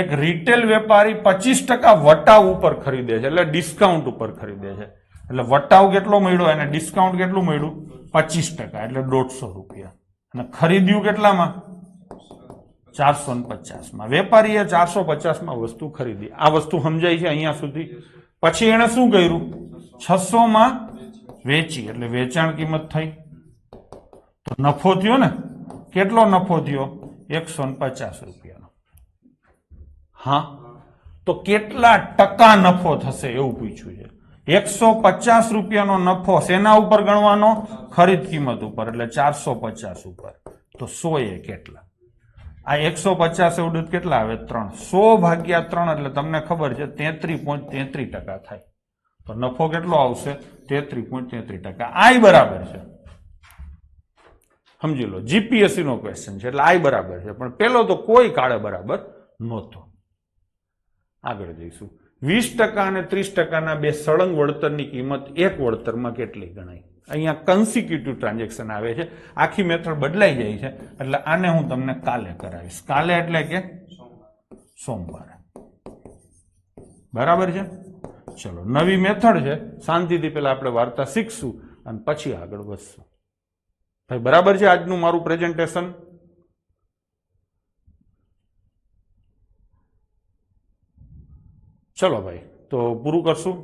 એક રિટેલ વેપારી 25% વટાવ ઉપર ખરીદે છે, એટલે ડિસ્કાઉન્ટ ઉપર ખરીદે છે. એટલે વટાવ કેટલો મળ્યો અને ડિસ્કાઉન્ટ કેટલું મળ્યું? 25%, એટલે 150 રૂપિયા. અને ખરીદ્યું કેટલામાં? 450 માં. વેપારીએ 450 માં વસ્તુ ખરીદી. આ વસ્તુ સમજાય છે અહીંયા સુધી? પછી એને શું કર્યું? 600 માં વેચી, એટલે વેચાણ કિંમત થઈ. તો નફો થયો ને? કેટલો નફો થયો? 150 રૂપિયાનો. હા, તો કેટલા ટકા નફો થશે એવું પૂછ્યું છે. 150 રૂપિયાનો નફો શેના ઉપર ગણવાનો? ખરીદ કિંમત ઉપર, એટલે 450 ઉપર. તો 100 કેટલા? આ 150 એવું કેટલા આવે? 3. 100 ભાગ્યા 3 એટલે તમને ખબર છે 33.33% થાય. તો નફો કેટલો આવશે? 33.33%. આઈ બરાબર છે, સમજી લો. જીપીએસસી નો ક્વેશ્ચન છે એટલે આઈ બરાબર છે, પણ પેલો તો કોઈ કાળે બરાબર નહોતો. આગળ જઈશું. 20% અને 30%ના બે સળંગ વળતરની કિંમત એક વળતરમાં કેટલી ગણાય? અહીંયા કન્સિક્યુટિવ ટ્રાન્ઝેક્શન આવે છે, આખી મેથડ બદલાઈ જાય છે, એટલે આને હું તમને કાલે કરાવીશ. કાલે એટલે કે સોમવારે. બરાબર છે? ચલો, નવી મેથડ છે, શાંતિથી પેલા આપણે વાર્તા શીખશું અને પછી આગળ વધશું. ભાઈ બરાબર છે આજનું મારું પ્રેઝન્ટેશન? ચલો ભાઈ, તો પૂરું કરશું.